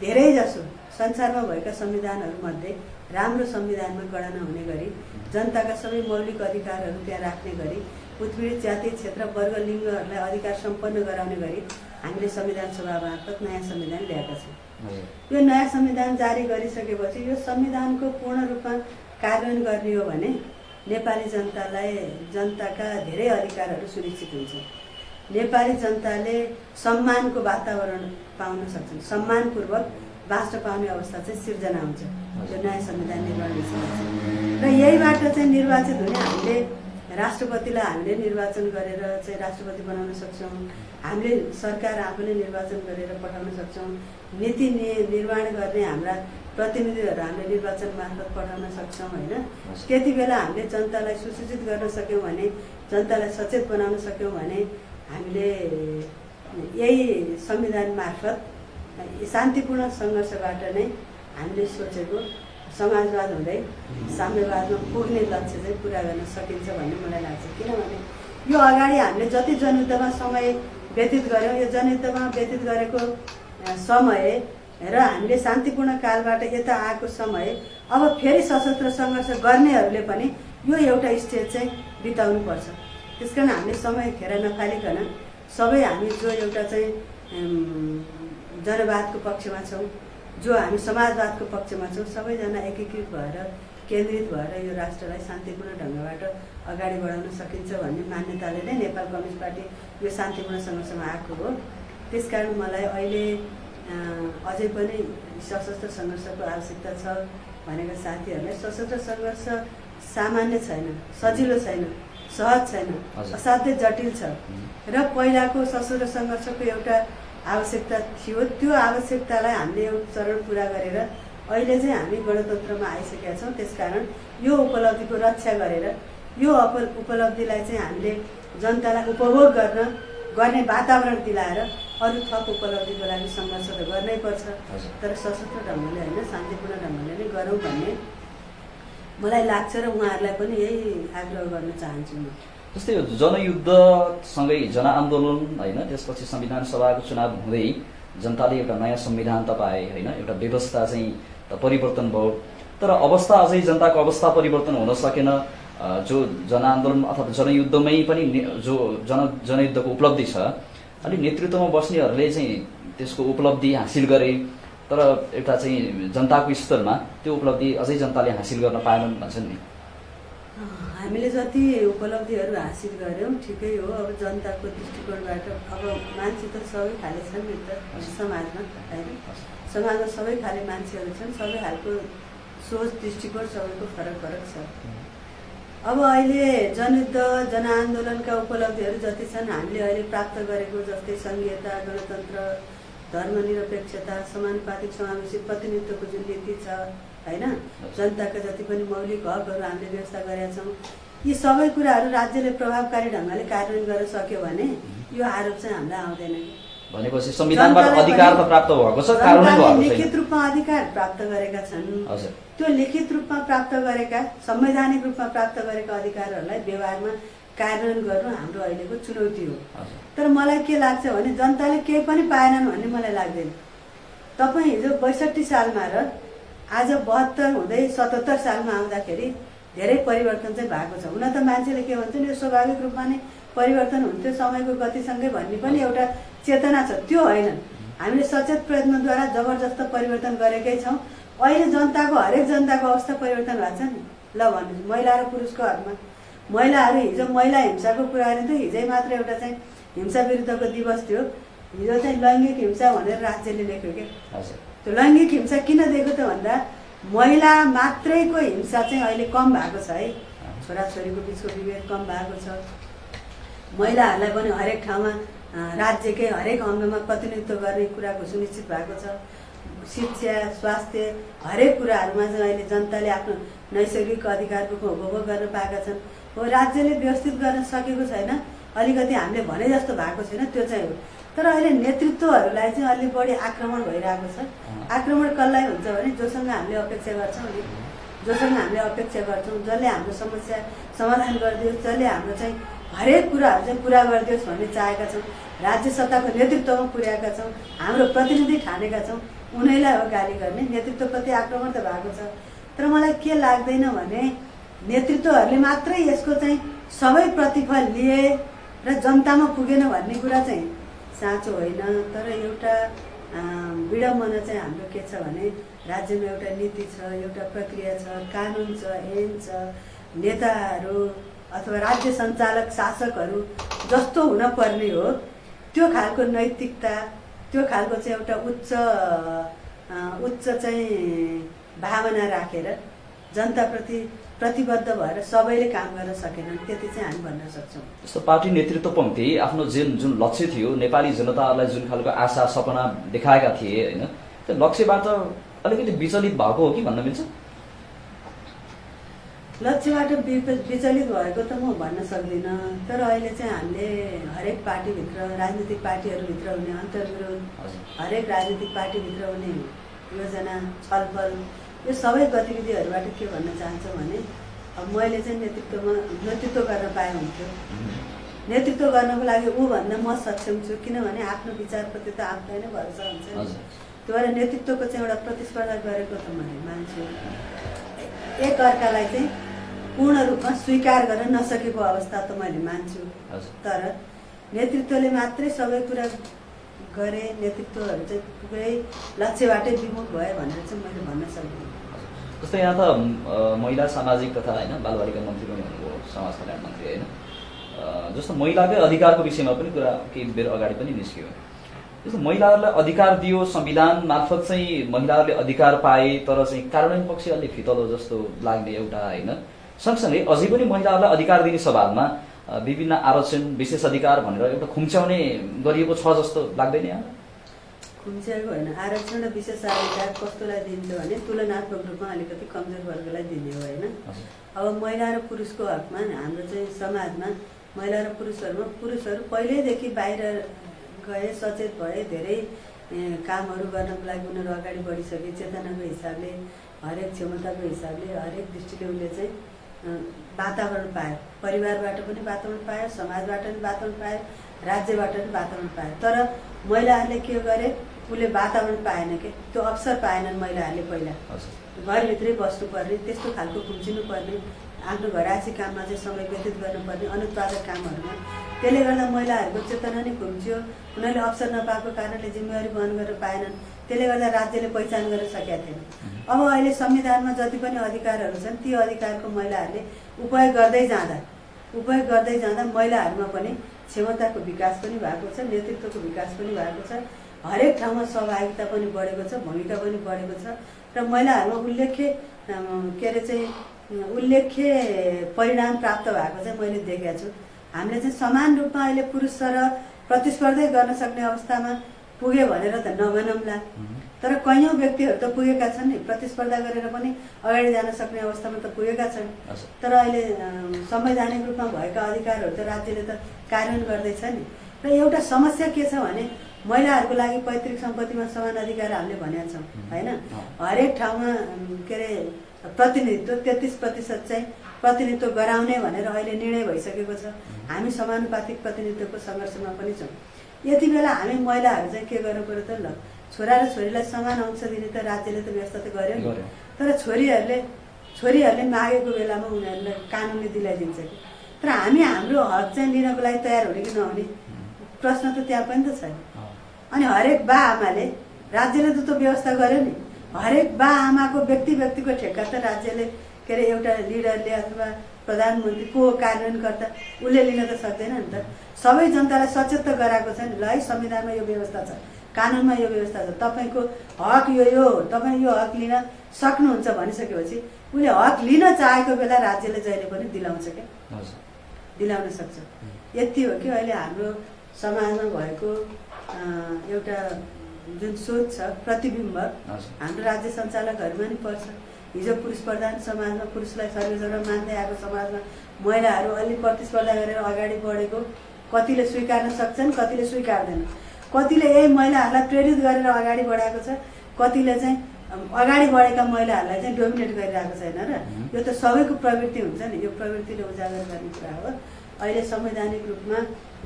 धेरैजसो संसारमा भएका संविधानहरूमध्ये राम्रो संविधानमा गणना हुने गरी जनताका सबै मौलिक अधिकारहरू त्यहाँ राख्ने गरी उत्पीडित जाति क्षेत्र वर्ग लिङ्गहरूलाई अधिकार सम्पन्न गराउने गरी हामीले संविधान सभा मार्फत नयाँ संविधान ल्याएका छौँ। यो नयाँ संविधान जारी गरिसकेपछि यो संविधानको पूर्ण रूपमा कार्यान्वयन गर्ने हो भने नेपाली जनतालाई जनताका धेरै अधिकारहरू सुनिश्चित हुन्छ। नेपाली जनताले सम्मानको वातावरण पाउन सक्छन्, सम्मानपूर्वक बाँच्न पाउने अवस्था चाहिँ सिर्जना हुन्छ यो नयाँ संविधान निर्माण भइसकेपछि। र यहीबाट चाहिँ निर्वाचित हुने हामीले राष्ट्रपतिलाई हामीले निर्वाचन गरेर चाहिँ राष्ट्रपति बनाउन सक्छौँ। हामीले सरकार आफूले निर्वाचन गरेर पठाउन सक्छौँ। नीति निर्माण गर्ने हाम्रा प्रतिनिधिहरू हामीले निर्वाचन मार्फत पठाउन सक्छौँ होइन। त्यति बेला हामीले जनतालाई सुसूचित गर्न सक्यौँ भने, जनतालाई सचेत बनाउन सक्यौँ भने हामीले यही संविधान मार्फत शान्तिपूर्ण सङ्घर्षबाट नै हामीले सोचेको समाजवाद हुँदै साम्यवादमा पुग्ने लक्ष्य चाहिँ पुरा गर्न सकिन्छ भन्ने मलाई लाग्छ। किनभने यो अगाडि हामीले जति जनयुद्धमा समय व्यतीत गऱ्यौँ, यो जनयुद्धमा व्यतीत गरेको समय र हामीले शान्तिपूर्ण कालबाट यता आएको समय अब फेरि सशस्त्र सङ्घर्ष गर्नेहरूले पनि यो एउटा स्टेज चाहिँ बिताउनु पर्छ। त्यस कारण हामीले समय खेर नफालिकन सबै हामी जो एउटा चाहिँ जनवादको पक्षमा छौँ, जो हामी समाजवादको पक्षमा छौँ, सबैजना एकीकृत भएर केन्द्रित भएर यो राष्ट्रलाई शान्तिपूर्ण ढङ्गबाट अगाडि बढाउन सकिन्छ भन्ने मान्यताले नै नेपाल कम्युनिस्ट पार्टी यो शान्तिपूर्ण सङ्घर्षमा आएको हो। त्यसकारण मलाई अहिले अझै पनि सशस्त्र सङ्घर्षको आवश्यकता छ भनेका साथीहरूलाई, सशस्त्र सङ्घर्ष सामान्य छैन, सजिलो छैन, सहज छैन, असाध्यै जटिल छ। र पहिलाको सशस्त्र सङ्घर्षको एउटा आवश्यकता थियो, त्यो आवश्यकतालाई हामीले एउटा चरण पुरा गरेर अहिले चाहिँ हामी गणतन्त्रमा आइसकेका छौँ। त्यसकारण यो उपलब्धिको रक्षा गरेर यो उपलब्धिलाई चाहिँ हामीले जनतालाई उपभोग गर्ने वातावरण दिलाएर अरू थप उपलब्धिको लागि सङ्घर्ष त गर्नै पर्छ। तर सशस्त्र ढङ्गले होइन, शान्तिपूर्ण ढङ्गले नै गरौँ भन्ने मलाई लाग्छ र उहाँहरूलाई पनि यही आग्रह गर्न चाहन्छु म।
जस्तै जनयुद्धसँगै जनआन्दोलन होइन, त्यसपछि संविधान सभाको चुनाव हुँदै जनताले एउटा नयाँ संविधान त पाए होइन, एउटा व्यवस्था चाहिँ परिवर्तन भयो। तर अवस्था अझै जनताको अवस्था परिवर्तन हुन सकेन। जो जनआन्दोलन अथवा जनयुद्धमै पनि जो जनयुद्धको उपलब्धि छ, अलि नेतृत्वमा बस्नेहरूले चाहिँ त्यसको उपलब्धि हासिल गरे, तर एउटा चाहिँ जनताको स्तरमा त्यो उपलब्धि अझै जनताले हासिल गर्न पाएनन् भन्छन् नि।
हामीले जति उपलब्धिहरू हासिल गऱ्यौँ ठिकै हो। अब जनताको दृष्टिकोणबाट अब मान्छे त सबै खाले छन् नि त समाजमा होइन, समाजमा सबै खाले मान्छेहरू छन्, सबै खालको सोच दृष्टिकोण सबैको फरक फरक छ। अब अहिले जनयुद्ध जनआन्दोलनका उपलब्धिहरू जति छन् हामीले अहिले प्राप्त गरेको, जस्तै सङ्घीयता, गणतन्त्र, धर्मनिरपेक्षता, समानुपातिक समावेशी प्रतिनिधित्वको जुन नीति छ होइन, जनताका जति पनि मौलिक हकहरू हामीले व्यवस्था गरेका छौँ, यी सबै कुराहरू राज्यले प्रभावकारी ढङ्गले कार्यान्वयन गर्न सक्यो भने यो आरोप चाहिँ हामीलाई आउँदैन।
भनेपछि संविधानबाट अधिकार त प्राप्त भएको छ, कार्यान्वयन भएको छैन।
लिखित रूपमा अधिकार प्राप्त गरेका छन्।
हजुर।
त्यो लिखित रूपमा प्राप्त गरेका, संवैधानिक रूपमा प्राप्त गरेका अधिकारहरूलाई व्यवहारमा कार्यान्वयन गर्नु हाम्रो अहिलेको चुनौती हो। तर मलाई के लाग्छ भने जनताले केही पनि पाएनन् भन्ने मलाई लाग्दैन। तपाईँ हिजो 62 सालमा र आज 72 हुँदै 77 सालमा आउँदाखेरि धेरै परिवर्तन चाहिँ भएको छ। हुन त मान्छेले के भन्छन् यो स्वाभाविक रूपमा नै परिवर्तन हुन्थ्यो समयको गतिसँगै भन्ने पनि एउटा चेतना छ, त्यो होइन। हामीले सचेत प्रयत्नद्वारा जबरजस्त परिवर्तन गरेकै छौँ। अहिले हरेक जनताको अवस्था परिवर्तन भएको छ नि। ल भन्नुहोस्, महिला र पुरुषको हकमा महिलाहरू हिजो महिला हिंसाको कुरा गर्ने थियो, हिजै मात्र एउटा चाहिँ हिंसा विरुद्धको दिवस थियो। हिजो चाहिँ लैङ्गिक हिंसा भनेर राज्यले लेख्यो क्या। त्यो लैङ्गिक हिंसा किन दिएको त भन्दा महिला मात्रैको हिंसा चाहिँ अहिले कम भएको छ है। छोराछोरीको बिचको विभेद कम भएको छ। महिलाहरूलाई पनि हरेक ठाउँमा राज्यकै हरेक अङ्गमा प्रतिनिधित्व गर्ने कुराको सुनिश्चित भएको छ। शिक्षा, स्वास्थ्य हरेक कुराहरूमा चाहिँ अहिले जनताले आफ्नो नैसर्गिक अधिकारको उपभोग गर्न पाएका छन्। हो, राज्यले व्यवस्थित गर्न सकेको छैन, अलिकति हामीले भने जस्तो भएको छैन, त्यो चाहिँ हो। तर अहिले नेतृत्वहरूलाई चाहिँ अलि बढी आक्रमण भइरहेको छ। आक्रमण कसलाई हुन्छ भने जोसँग हामीले अपेक्षा गर्छौँ नि, जोसँग हामीले अपेक्षा गर्छौँ, जसले हाम्रो समस्या समाधान गरिदियोस्, जसले हाम्रो चाहिँ हरेक कुराहरू चाहिँ पुरा गरिदियोस् भन्ने चाहेका छौँ, राज्य सत्ताको नेतृत्वमा पुर्याएका छौँ, हाम्रो प्रतिनिधि ठानेका छौँ, उनीहरूलाई हो गाली गर्ने। नेतृत्वप्रति आक्रमण त भएको छ। तर मलाई के लाग्दैन भने नेतृत्वहरूले मात्रै यसको चाहिँ सबै प्रतिफल लिए र जनतामा पुगेन भन्ने कुरा चाहिँ साँचो होइन। तर एउटा विडम्बना चाहिँ हाम्रो के छ भने राज्यमा एउटा नीति छ, एउटा प्रक्रिया छ, कानुन छ, ऐन छ, नेताहरू अथवा राज्य सञ्चालक शासकहरू जस्तो हुन पर्ने हो त्यो खालको नैतिकता, त्यो खालको चाहिँ एउटा उच्च चाहिँ भावना राखेर जनताप्रति प्रतिबद्ध भएर सबैले काम गर्न सकेनन्, त्यति चाहिँ हामी भन्न सक्छौँ।
जस्तो पार्टी नेतृत्व पनि आफ्नो जुन लक्ष्य थियो, नेपाली जनताहरूलाई जुन खालको आशा सपना देखाएका थिए होइन, त्यो लक्ष्यबाट अलिकति विचलित भएको हो कि भन्न मिल्छ?
लक्ष्यबाट विचलित भएको त म भन्न सक्दिनँ। तर अहिले चाहिँ हामीले हरेक पार्टीभित्र, राजनीतिक पार्टीहरूभित्र हुने अन्तर्विरोध, हरेक राजनीतिक पार्टीभित्र हुने योजना छलफल, यो सबै गतिविधिहरूबाट के भन्न चाहन्छौँ भने अब मैले चाहिँ नेतृत्व गर्न पाए हुन्थ्यो। नेतृत्व गर्नको लागि ऊभन्दा म सक्षम छु, किनभने आफ्नो विचारप्रति त आफूलाई नै भरोसा हुन्छ नि। त्यो भएर नेतृत्वको चाहिँ एउटा प्रतिस्पर्धा गरेको त मैले मान्छु। एक अर्कालाई चाहिँ पूर्ण रूपमा स्वीकार गर्न नसकेको अवस्था त मैले मान्छु। तर नेतृत्वले मात्रै सबै कुरा गरे, नेतृत्वहरू चाहिँ पुरै लक्ष्यबाटै विमुख भयो भनेर चाहिँ मैले भन्न सक्दिनँ।
जस्तै यहाँ त महिला सामाजिक तथा होइन बालबालिका मन्त्री पनि हुनुभयो, समाज कल्याण मन्त्री होइन। जस्तो महिलाकै अधिकारको विषयमा पनि कुरा केही बेर अगाडि पनि निस्कियो। जस्तो महिलाहरूलाई अधिकार दियो, संविधान मार्फत चाहिँ महिलाहरूले अधिकार पाए, तर चाहिँ कार्यान्वयन पक्ष अलि फितलो जस्तो लाग्ने एउटा होइन। सँगसँगै अझै पनि महिलाहरूलाई अधिकार दिने सवालमा विभिन्न आरक्षण, विशेष अधिकार भनेर एउटा खुम्च्याउने गरिएको छ जस्तो लाग्दैन यहाँ?
खुम्च्याएको होइन। आरक्षण र विशेष अधिकार कस्तोलाई दिन्छ भने तुलनात्मक रूपमा अलिकति कमजोर वर्गलाई दिने हो होइन। अब महिला र पुरुषको हकमा हाम्रो चाहिँ समाजमा महिला र पुरुषहरू पहिल्यैदेखि बाहिर गए, सचेत भए, धेरै कामहरू गर्नको लागि उनीहरू अगाडि बढिसके। चेतनाको हिसाबले, हरेक क्षमताको हिसाबले, हरेक दृष्टिले उसले चाहिँ वातावरण पायो। परिवारबाट पनि वातावरण पायो, समाजबाट पनि वातावरण पायो, राज्यबाट पनि वातावरण पायो। तर महिलाहरूले के गरे, उसले वातावरण पाएन के, त्यो अवसर पाएनन् महिलाहरूले। पहिला घरभित्रै बस्नुपर्ने, त्यस्तो खालको खुम्चिनु पर्ने, आफ्नो घरायसी काममा चाहिँ समय व्यतीत गर्नुपर्ने, अनुत्पादक कामहरूमा। त्यसले गर्दा महिलाहरूको चेतना नै खुम्चियो। उनीहरूले अवसर नपाएको कारणले जिम्मेवारी वहन गर्न पाएनन्। त्यसले गर्दा राज्यले पहिचान गर्न सकेका थिएन। अब अहिले संविधानमा जति पनि अधिकारहरू छन् ती अधिकारको महिलाहरूले उपयोग गर्दै जाँदा महिलाहरूमा पनि क्षमताको विकास पनि भएको छ, नेतृत्वको विकास पनि भएको छ, हरेक ठाउँमा सहभागिता पनि बढेको छ, भूमिका पनि बढेको छ र महिलाहरूमा उल्लेख्य परिणाम प्राप्त भएको चाहिँ मैले देखेको छु। हामीले चाहिँ समान रूपमा अहिले पुरुष र प्रतिस्पर्धै गर्न सक्ने अवस्थामा पुग्यो भनेर त नभनौँला, तर कैयौँ व्यक्तिहरू त पुगेका छन् नि, प्रतिस्पर्धा गरेर पनि अगाडि जान सक्ने अवस्थामा त पुगेका छन्। तर अहिले संवैधानिक रूपमा भएका अधिकारहरू त राज्यले त कार्यान्वयन गर्दैछ नि। र एउटा समस्या के छ भने महिलाहरूको लागि पैतृक सम्पत्तिमा समान अधिकार हामीले भनेका छौँ होइन। हरेक ठाउँमा के अरे प्रतिनिधित्व 33% चाहिँ प्रतिनिधित्व गराउने भनेर अहिले निर्णय भइसकेको छ। हामी समानुपातिक प्रतिनिधित्वको सङ्घर्षमा पनि छौँ। यति बेला हामी महिलाहरू चाहिँ के गर्नु पर्यो त, ल छोरा र छोरीलाई समान अंश दिने त राज्यले त व्यवस्था त गर्यो नि, तर छोरीहरूले मागेको बेलामा उनीहरूलाई कानुनले दिलाइदिन्छ कि। तर हामी हाम्रो हक चाहिँ लिनको लागि तयार हुने कि नहुने प्रश्न त त्यहाँ पनि त छैन। अनि हरेक बा आमाले, राज्यले त त्यो व्यवस्था गर्यो नि, हरेक बा आमाको व्यक्तिको ठेक्का त राज्यले के अरे एउटा लिडरले अथवा प्रधानमन्त्री को कार्यान्वयनकर्ता उसले लिन त सक्दैन नि त। सबै जनतालाई सचेत त गराएको छ नि, ल है संविधानमा यो व्यवस्था छ, कानुनमा यो व्यवस्था छ, तपाईँको हक यो हो, तपाईँ यो हक लिन सक्नुहुन्छ भनिसकेपछि उसले हक लिन चाहेको बेला राज्यले जहिले पनि दिलाउँछ क्या, दिलाउन सक्छ। यति हो कि अहिले हाम्रो समाजमा भएको एउटा जुन सोच छ, प्रतिबिम्ब हाम्रो राज्य सञ्चालकहरूमा नि पर्छ। हिजो पुरुष प्रधान समाजमा, पुरुषलाई सर्वोच्च मान्दै आएको समाजमा महिलाहरू अलि प्रतिस्पर्धा गरेर अगाडि बढेको कतिले स्वीकार्न सक्छन्, कतिले स्वीकार्दैन। कतिले यही महिलाहरूलाई प्रेरित गरेर अगाडि बढाएको छ, कतिले चाहिँ अगाडि बढेका महिलाहरूलाई चाहिँ डोमिनेट गरिरहेको छैन र। यो त सबैको प्रवृत्ति हुन्छ नि, यो प्रवृत्तिले उजागर गर्ने कुरा हो। अहिले संवैधानिक रूपमा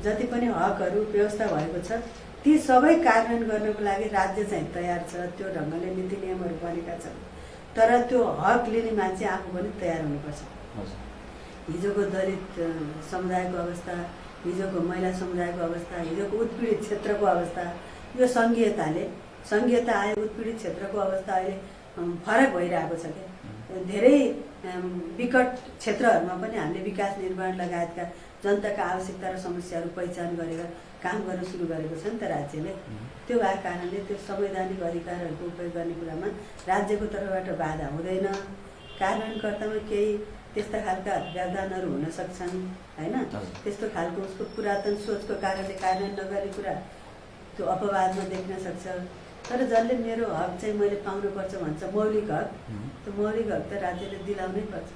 जति पनि हकहरू व्यवस्था भएको छ ती सबै कार्यान्वयन गर्नको लागि राज्य चाहिँ तयार छ, त्यो ढङ्गले नीति नियमहरू बनेका छन्। तर त्यो हक लिने मान्छे आफू पनि तयार हुनुपर्छ। हिजोको दलित समुदायको अवस्था, हिजोको महिला समुदायको अवस्था, हिजोको उत्पीडित क्षेत्रको अवस्था, यो सङ्घीयता आयो, उत्पीडित क्षेत्रको अवस्था अहिले फरक भइरहेको छ क्या। धेरै विकट क्षेत्रहरूमा पनि हामीले विकास निर्माण लगायतका जनताका आवश्यकता र समस्याहरू पहिचान गरेर काम गर्न सुरु गरेको छ नि त राज्यले। त्यो भएको कारणले त्यो संवैधानिक अधिकारहरूको उपयोग गर्ने कुरामा राज्यको तर्फबाट बाधा हुँदैन। कार्यान्वयनकर्तामा केही त्यस्ता खालका व्यवधानहरू हुन सक्छन् होइन, त्यस्तो खालको उसको पुरातन सोचको कारणले कार्यान्वयन नगर्ने कुरा त्यो अपवादमा देख्न सक्छ। तर जसले मेरो हक चाहिँ मैले पाउनुपर्छ भन्छ, मौलिक हक, त्यो मौलिक हक त राज्यले दिलाउनै पर्छ।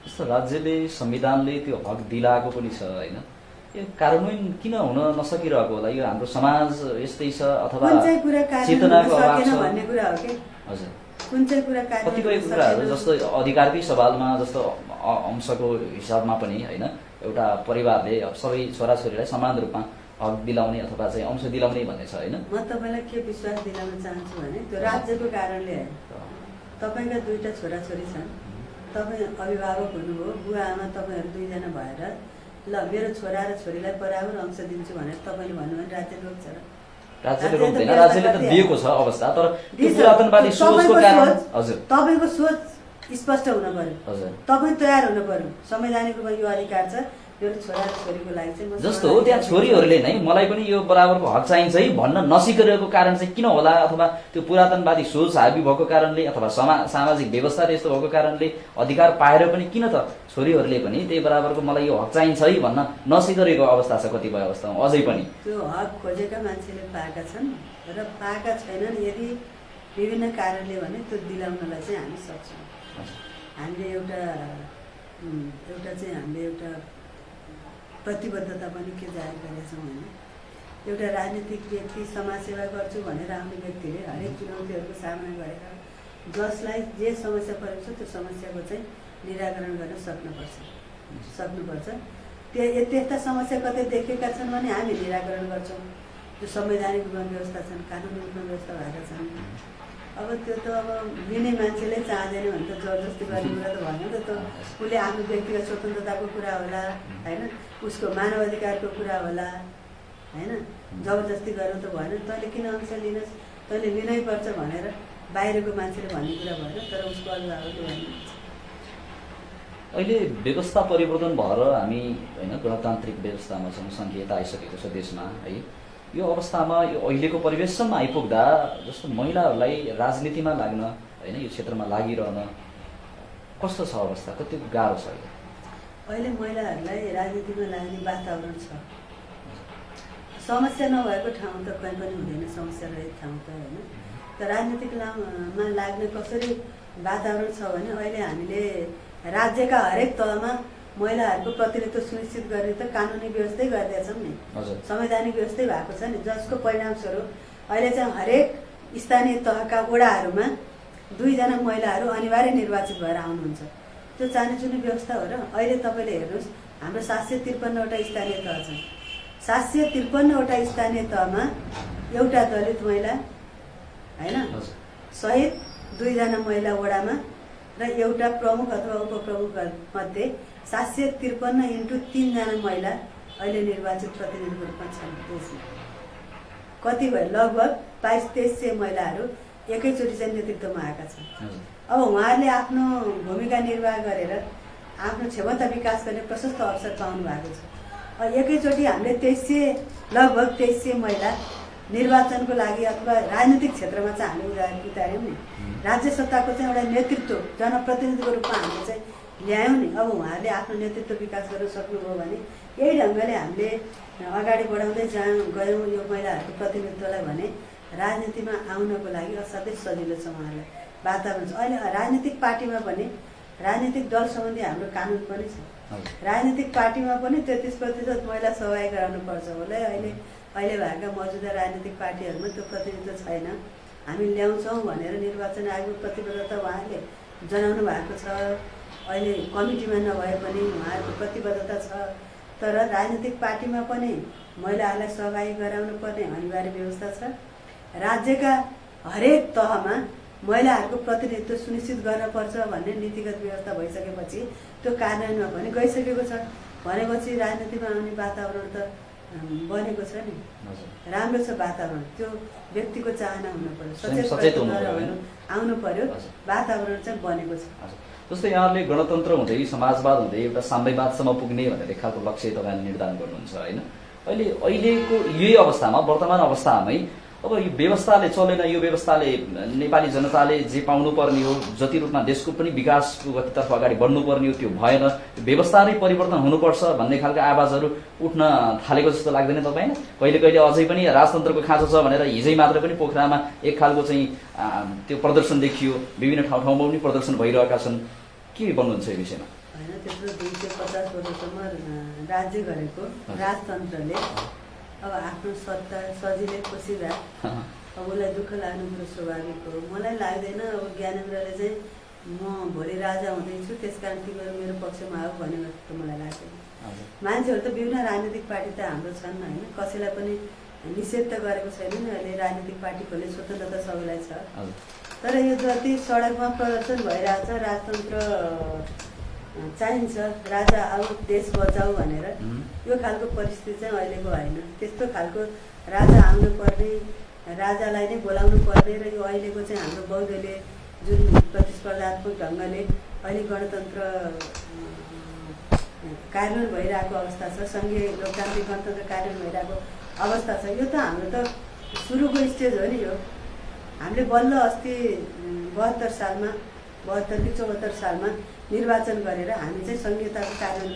जस्तो राज्यले संविधानले त्यो हक दिलाएको पनि छ होइन, यो कार्यान्वयन किन हुन नसकिरहेको होला? यो हाम्रो समाज यस्तै छ अथवा
कुन चाहिँ कुरा
चेतनाको अभाव छ
भन्ने कुरा हो कि?
हजुर,
कुन चाहिँ कुरा
कतिपय कुराहरू जस्तो अधिकारकै सवालमा, जस्तो अंशको हिसाबमा पनि होइन, एउटा परिवारले सबै छोराछोरीलाई समान रूपमा हक दिलाउने अथवा चाहिँ अंश दिलाउने भन्ने छ होइन।
म तपाईँलाई के विश्वास दिलाउन चाहन्छु भने त्यो राज्यको कारणले होइन। तपाईँका दुईटा छोराछोरी छन्, तपाईँ अभिभावक हुनुभयो, बुवा आमा तपाईँहरू दुईजना भएर ल मेरो छोरा र छोरीलाई बराबर अंश दिन्छु भनेर तपाईँले भन्नु भने राज्य रोक्छ र?
राज्यले रोक्दैन, राज्यले त दिएको छ अवस्था, तर त्यो पुरातनवादी सोचको कारण। हजुर,
तपाईँको सोच स्पष्ट हुन पर्यो,
हजुर,
तपाईँ तयार हुनु पर्यो। संवैधानिक रूपमा यो अधिकार छ, मेरो छोरा र छोरीको लागि चाहिँ
जस्तो हो त्यहाँ छोरीहरूले नै मलाई पनि यो बराबरको हक चाहिन्छ है भन्न नसिकेको कारण चाहिँ किन होला? अथवा त्यो पुरातनवादी सोच हाबी भएको कारणले अथवा सामाजिक व्यवस्था यस्तो भएको कारणले अधिकार पाएर पनि किन त छोरीहरूले पनि त्यही बराबरको मलाई यो हक चाहिन्छ है भन्न नसिकेको अवस्था छ कतिपय अवस्थामा अझै पनि?
त्यो हक खोजेका मान्छेले पाएका छन् र पाएका छैनन् यदि विभिन्न कारणले भने त्यो दिलाउनलाई चाहिँ हामी सक्छौँ। हामीले एउटा चाहिँ हामीले एउटा प्रतिबद्धता पनि के जाहेर गरेका छौँ भने एउटा राजनीतिक व्यक्ति समाजसेवा गर्छु भनेर आउने व्यक्तिले हरेक चुनौतीहरूको सामना गरेर जसलाई जे समस्या परेको छ त्यो समस्याको चाहिँ निराकरण गर्न सक्नुपर्छ। त्यस्ता समस्या कतै देखेका छन् भने हामी निराकरण गर्छौँ। त्यो संवैधानिक रूपमा व्यवस्था छन्, कानुनी रूपमा व्यवस्था भएका छन्। अब त्यो त अब लिने मान्छेले चाहँदैन भने त जबरजस्ती गर्ने कुरा त भएन त। उसले आफ्नो व्यक्तिगत स्वतन्त्रताको कुरा होला होइन, उसको मानव अधिकारको कुरा होला होइन, जबरजस्ती गर्नु त भएन। तैँले किन अंश लिनुहोस्, तैँले लिनै पर्छ भनेर बाहिरको मान्छेले भन्ने कुरा भएन, तर उसको अभिभावकले भन्ने।
अहिले व्यवस्था परिवर्तन भएर हामी होइन गणतान्त्रिक व्यवस्थामा छौँ, सङ्घीयता आइसकेको छ देशमा है। यो अवस्थामा यो अहिलेको परिवेशसम्म आइपुग्दा जस्तो महिलाहरूलाई राजनीतिमा लाग्न होइन, यो क्षेत्रमा लागिरहन कस्तो छ अवस्था, कति गाह्रो छ
अहिले महिलाहरूलाई राजनीतिमा लाग्ने वातावरण छ। समस्या नभएको ठाउँ त कहीँ पनि हुँदैन, समस्या रहेको ठाउँ त होइन। तर राजनीतिमा लाग्ने कसरी वातावरण छ भने अहिले हामीले राज्यका हरेक तहमा महिलाहरूको प्रतिनिधित्व सुनिश्चित गर्ने त कानुनी व्यवस्थै गरिदिएछौँ नि, संवैधानिक व्यवस्थै भएको छ नि, जसको परिणामस्वरूप अहिले चाहिँ हरेक स्थानीय तहका वडाहरूमा 2 जना महिलाहरू अनिवार्य निर्वाचित भएर आउनुहुन्छ। त्यो चाने चुने व्यवस्था हो र अहिले तपाईँले हेर्नुहोस् हाम्रो 753वटा स्थानीय तह छन्। 753वटा स्थानीय तहमा एउटा दलित महिला होइन सहित 2 जना महिला वडामा र एउटा प्रमुख अथवा उपप्रमुख मध्ये 753 इन्टु 3 जना महिला अहिले निर्वाचित प्रतिनिधिको रूपमा छन् देशमा। कति भयो लगभग 2200-2300 महिलाहरू एकैचोटि चाहिँ नेतृत्वमा आएका छन्। अब उहाँहरूले आफ्नो भूमिका निर्वाह गरेर आफ्नो क्षमता विकास गर्ने प्रशस्त अवसर पाउनु भएको छ। एकैचोटि हामीले 2300 लगभग 2300 महिला निर्वाचनको लागि अथवा राजनीतिक क्षेत्रमा चाहिँ हामीले उतार्यौँ नि, राज्य सत्ताको चाहिँ एउटा नेतृत्व जनप्रतिनिधिको रूपमा हामीले चाहिँ ल्यायौँ नि। अब उहाँहरूले आफ्नो नेतृत्व विकास गर्न सक्नुभयो भने यही ढङ्गले हामीले अगाडि बढाउँदै गयौँ यो महिलाहरूको प्रतिनिधित्वलाई भने राजनीतिमा आउनको लागि असाध्यै सजिलो छ उहाँहरूलाई वातावरण छ। अहिले राजनीतिक पार्टीमा पनि राजनीतिक दल सम्बन्धी हाम्रो कानुन पनि छ। राजनीतिक पार्टीमा पनि 33% महिला सहभागी गराउनुपर्छ होला। अहिले भएका मौजुदा राजनीतिक पार्टीहरूमा त्यो प्रतिनिधित्व छैन, हामी ल्याउँछौँ भनेर निर्वाचन आयोगको प्रतिबद्धता उहाँले जनाउनु भएको छ। अहिले कमिटीमा नभए पनि उहाँहरूको प्रतिबद्धता छ, तर राजनीतिक पार्टीमा पनि महिलाहरूलाई सहभागी गराउनु पर्ने अनिवार्य व्यवस्था छ। राज्यका हरेक तहमा महिलाहरूको प्रतिनिधित्व सुनिश्चित गर्नुपर्छ भन्ने नीतिगत व्यवस्था भइसकेपछि त्यो कार्यान्वयनमा पनि गइसकेको छ भनेपछि राजनीतिमा आउने वातावरण त बनेको छ नि, राम्रो छ वातावरण। त्यो व्यक्तिको चाहना हुनु पर्यो, सचेत आउनु पर्यो, वातावरण चाहिँ बनेको छ।
जस्तै यहाँले गणतन्त्र हुँदै समाजवाद हुँदै एउटा साम्यवादसम्म पुग्ने भनेर एक खालको लक्ष्य तपाईँले निर्धारण गर्नुहुन्छ होइन। अहिलेको यही अवस्थामा वर्तमान अवस्थामै अब यो व्यवस्थाले चलेन, यो व्यवस्थाले नेपाली जनताले जे पाउनुपर्ने हो, जति रूपमा देशको पनि विकासको गतितर्फ अगाडि बढ्नुपर्ने हो त्यो भएन, व्यवस्था नै परिवर्तन हुनुपर्छ भन्ने खालका आवाजहरू उठ्न थालेको जस्तो लाग्दैन तपाईँलाई? कहिले कहिले अझै पनि राजतन्त्रको खाँचो छ भनेर हिजै मात्र पनि पोखरामा एक खालको चाहिँ त्यो प्रदर्शन देखियो, विभिन्न ठाउँमा पनि प्रदर्शन भइरहेका छन्। के भन्नुहुन्छ यो विषयमा?
होइन, त्यत्रो 250 वर्षसम्म राज्य गरेको राजतन्त्रले अब आफ्नो सत्ता सजिलै खोसिँदा अब उसलाई दुःख लाग्नु कुरो स्वाभाविक हो। मलाई लाग्दैन अब ज्ञानेन्द्रले चाहिँ म भोलि राजा हुँदैछु त्यस कारण तिमीहरू मेरो पक्षमा आऊ भनेको त मलाई लाग्दैन। मान्छेहरू त विभिन्न राजनीतिक पार्टी त हाम्रो छन् होइन, कसैलाई पनि निषेध त गरेको छैन नि। अहिले राजनीतिक पार्टी खोल्ने स्वतन्त्रता सबैलाई छ, तर यो जति सडकमा प्रदर्शन भइरहेछ राजतन्त्र चाहिन्छ, राजा आऊ देश बचाऊ भनेर, यो खालको परिस्थिति चाहिँ अहिलेको होइन। त्यस्तो खालको राजा आउनु पर्ने, राजालाई नै बोलाउनु पर्ने र यो अहिलेको चाहिँ हाम्रो बहुदलीय जुन प्रतिस्पर्धात्मक ढङ्गले अहिले गणतन्त्र कार्यान्वयन भइरहेको अवस्था छ, सङ्घीय लोकतान्त्रिक गणतन्त्र कार्यान्वयन भइरहेको अवस्था छ। यो त हाम्रो त सुरुको स्टेज हो नि। यो हामीले बल्ल अस्ति 72 सालमा 72 कि 74 सालमा निर्वाचन गरेर हामी चाहिँ संहिताको कार्यान्वयन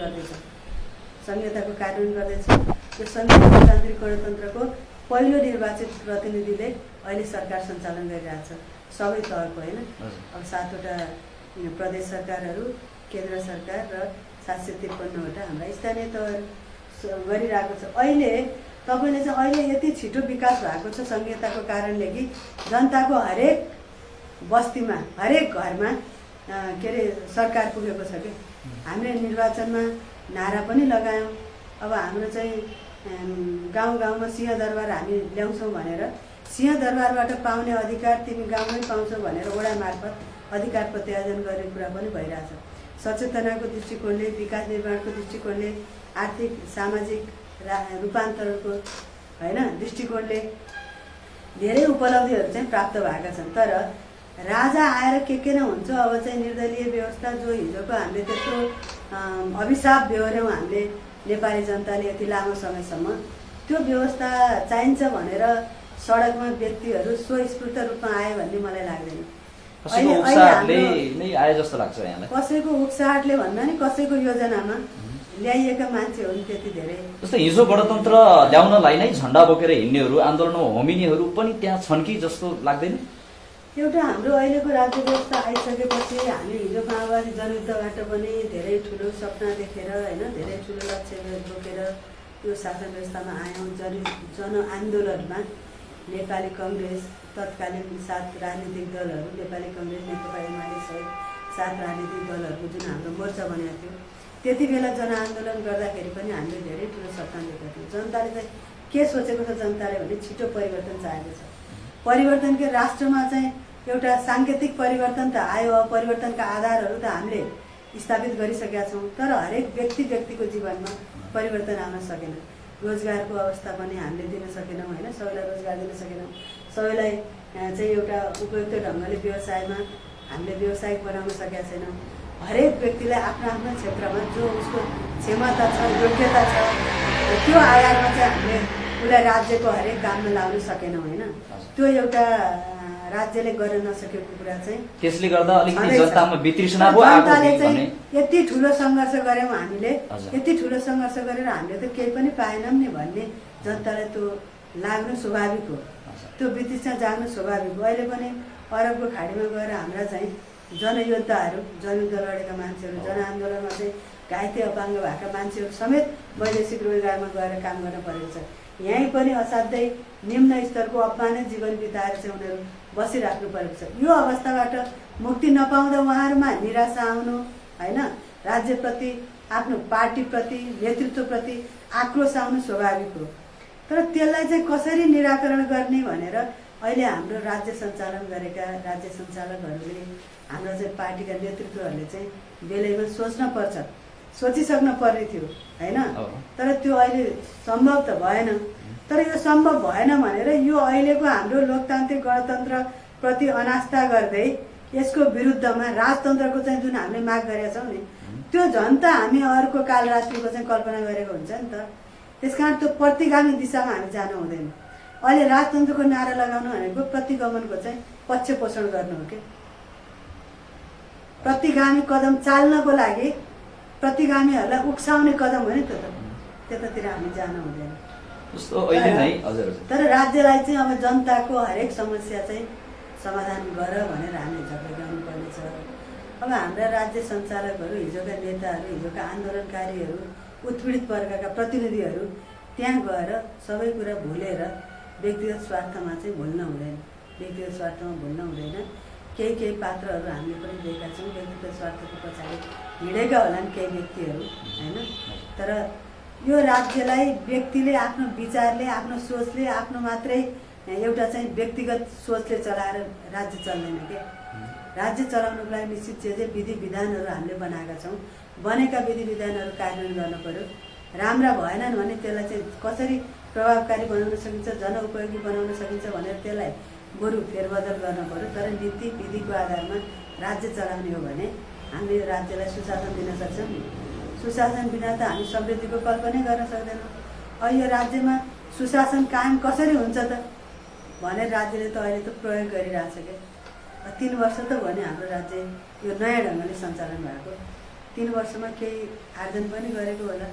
गर्दैछौँ। यो सङ्घीय लोकतान्त्रिक गणतन्त्रको पहिलो निर्वाचित प्रतिनिधिले अहिले सरकार सञ्चालन गरिरहेछ, सबै तहको होइन। अब 7वटा प्रदेश सरकारहरू, केन्द्र सरकार र 753वटा हाम्रा स्थानीय तहहरू गरिरहेको छ। अहिले तपाईँले चाहिँ अहिले यति छिटो विकास भएको छ संहिताको कारणले कि जनताको हरेक बस्तीमा हरेक घरमा के अरे सरकार पुगेको छ कि हामीले निर्वाचनमा नारा पनि लगायौँ। अब हाम्रो चाहिँ गाउँमा सिंहदरबार हामी ल्याउँछौँ भनेर सिंहदरबारबाट पाउने अधिकार तिमी गाउँमै पाउँछौ भनेर वडा मार्फत अधिकार प्रत्यायोजन गर्ने कुरा पनि भइरहेछ। सचेतनाको दृष्टिकोणले, विकास निर्माणको दृष्टिकोणले, आर्थिक सामाजिक रूपान्तरणको होइन दृष्टिकोणले धेरै उपलब्धिहरू चाहिँ प्राप्त भएका छन्। तर राजा आएर के नै हुन्छ। अब चाहिँ निर्दलीय व्यवस्था जो हिजोको हामीले त्यत्रो अभिशाप बेहोर्यौँ हामीले नेपाली जनताले यति लामो समयसम्म, त्यो व्यवस्था चाहिन्छ भनेर सडकमा व्यक्तिहरू स्वस्फूर्त रूपमा आयो भन्ने मलाई लाग्दैन। कसैको उक्साहटले भन्दा नि कसैको योजनामा ल्याइएका मान्छे हुन् त्यति धेरै।
जस्तै हिजो गणतन्त्र ल्याउनलाई नै झन्डा बोकेर हिँड्नेहरू, आन्दोलनमा होमिनेहरू पनि त्यहाँ छन् कि जस्तो लाग्दैन?
एउटा हाम्रो अहिलेको राज्य व्यवस्था आइसकेपछि हामी हिजो माओवादी जनयुद्धबाट पनि धेरै ठुलो सपना देखेर होइन धेरै ठुलो लक्ष्य बोकेर यो शासन व्यवस्थामा आयौँ। जनआन्दोलनमा नेपाली कङ्ग्रेस तत्कालीन 7 राजनीतिक दलहरू नेपाली कङ्ग्रेस नेकपा एमाले सहित 7 राजनीतिक दलहरूको जुन हाम्रो मोर्चा बनेको थियो त्यति बेला जनआन्दोलन गर्दाखेरि पनि हामीले धेरै ठुलो सपना देखेका थियौँ। जनताले चाहिँ के सोचेको छ जनताले भने छिटो परिवर्तन चाहेको छ। परिवर्तनकै राष्ट्रमा चाहिँ एउटा साङ्केतिक परिवर्तन त आयो। अब परिवर्तनका आधारहरू त हामीले स्थापित गरिसकेका छौँ, तर हरेक व्यक्तिको जीवनमा परिवर्तन आउन सकेन। रोजगारको अवस्था पनि हामीले दिन सकेनौँ होइन, सबैलाई रोजगार दिन सकेनौँ। सबैलाई चाहिँ एउटा उपयुक्त ढङ्गले व्यवसायमा हामीले व्यवसायिक बनाउन सकेका छैनौँ। हरेक व्यक्तिलाई आफ्नो आफ्नो क्षेत्रमा जो उसको क्षमता छ योग्यता छ त्यो आधारमा चाहिँ हामीले उसलाई राज्यको हरेक काममा लाउन सकेनौँ होइन। त्यो एउटा राज्यले गर्न नसकेको कुरा चाहिँ
त्यसले गर्दा अलिकति जनतामा वितृष्णा पो आएको
चाहिँ यति ठुलो सङ्घर्ष गऱ्यौँ हामीले, यति ठुलो सङ्घर्ष गरेर हामीले त केही पनि पाएनौँ नि भन्ने जनतालाई त्यो लाग्नु स्वाभाविक हो। त्यो वितृष्णा जाग्नु स्वाभाविक हो। अहिले पनि अरबको खाडीमा गएर हाम्रा चाहिँ जनयोद्धाहरू जनयुद्ध लडेका मान्छेहरू जनआन्दोलनमा चाहिँ घाइते अपाङ्ग भएका मान्छेहरू समेत वैदेशिक रोजगारमा गएर काम गर्न परेको छ। यहीँ पनि असाध्यै निम्न स्तरको अपमानित जीवन बिताएर चाहिँ उनीहरू बसिराख्नु परेको छ। यो अवस्थाबाट मुक्ति नपाउँदा उहाँहरूमा निराशा आउनु होइन, राज्यप्रति आफ्नो पार्टीप्रति नेतृत्वप्रति आक्रोश आउनु स्वाभाविक हो। तर त्यसलाई चाहिँ कसरी निराकरण गर्ने भनेर अहिले हाम्रो राज्य सञ्चालन गरेका राज्य सञ्चालकहरूले हाम्रो चाहिँ पार्टीका नेतृत्वहरूले चाहिँ बेलैमा सोच्न पर्छ, सोचिसक्न पर्ने थियो होइन। तर त्यो अहिले सम्भव त भएन। तर यो सम्भव भएन भनेर यो अहिलेको हाम्रो लोकतान्त्रिक गणतन्त्रप्रति अनास्था गर्दै यसको विरुद्धमा राजतन्त्रको चाहिँ जुन हामीले माग गरेका छौँ नि त्यो झन् त हामी अर्को कालरात्रिको चाहिँ कल्पना गरेको हुन्छ नि त। त्यसकारण त्यो प्रतिगामी दिशामा हामी जानु हुँदैन। अहिले राजतन्त्रको नारा लगाउनु भनेको प्रतिगमनको चाहिँ पक्ष पोषण गर्नु हो कि प्रतिगामी कदम चाल्नको लागि प्रतिगामीहरूलाई उक्साउने कदम हो नि त। त्यतातिर हामी जानु हुँदैन। तर राज्यलाई चाहिँ अब जनताको हरेक समस्या चाहिँ समाधान गर भनेर हामीले झगडाउनु पर्नेछ। अब हाम्रा राज्य सञ्चालकहरू हिजोका नेताहरू हिजोका आन्दोलनकारीहरू उत्पीडित वर्गका प्रतिनिधिहरू त्यहाँ गएर सबै कुरा भुलेर व्यक्तिगत स्वार्थमा चाहिँ भुल्न हुँदैन। व्यक्तिगत स्वार्थमा भुल्न हुँदैन। केही पात्रहरू हामीले पनि देखेका छौँ व्यक्तिगत स्वार्थको पछाडि हिँडेका होलान् केही व्यक्तिहरू होइन। तर यो राज्यलाई व्यक्तिले आफ्नो विचारले आफ्नो सोचले आफ्नो मात्रै एउटा चाहिँ व्यक्तिगत सोचले चलाएर राज्य चल्दैन के। राज्य चलाउनुको लागि निश्चित चाहिँ विधि विधानहरू हामीले बनाएका छौँ। बनेका विधि विधानहरू कार्यान्वयन गर्न पर्यो। राम्रा भएनन् भने त्यसलाई चाहिँ कसरी प्रभावकारी बनाउन सकिन्छ जनउपयोगी बनाउन सकिन्छ भनेर त्यसलाई बरु फेरबदल गर्न पर्यो। तर नीति विधिको आधारमा राज्य चलाउने हो भने हामीले राज्यलाई सुशासन दिन सक्छौँ नि। सुशासन बिना त हामी समृद्धिको कल्पनै गर्न सक्दैनौँ। अब यो राज्यमा सुशासन कायम कसरी हुन्छ त भनेर राज्यले त अहिले त प्रयोग गरिरहेछ क्या। 3 वर्ष त भयो नि हाम्रो राज्य यो नयाँ ढङ्गले सञ्चालन भएको। 3 वर्षमा केही आर्जन पनि गरेको होला।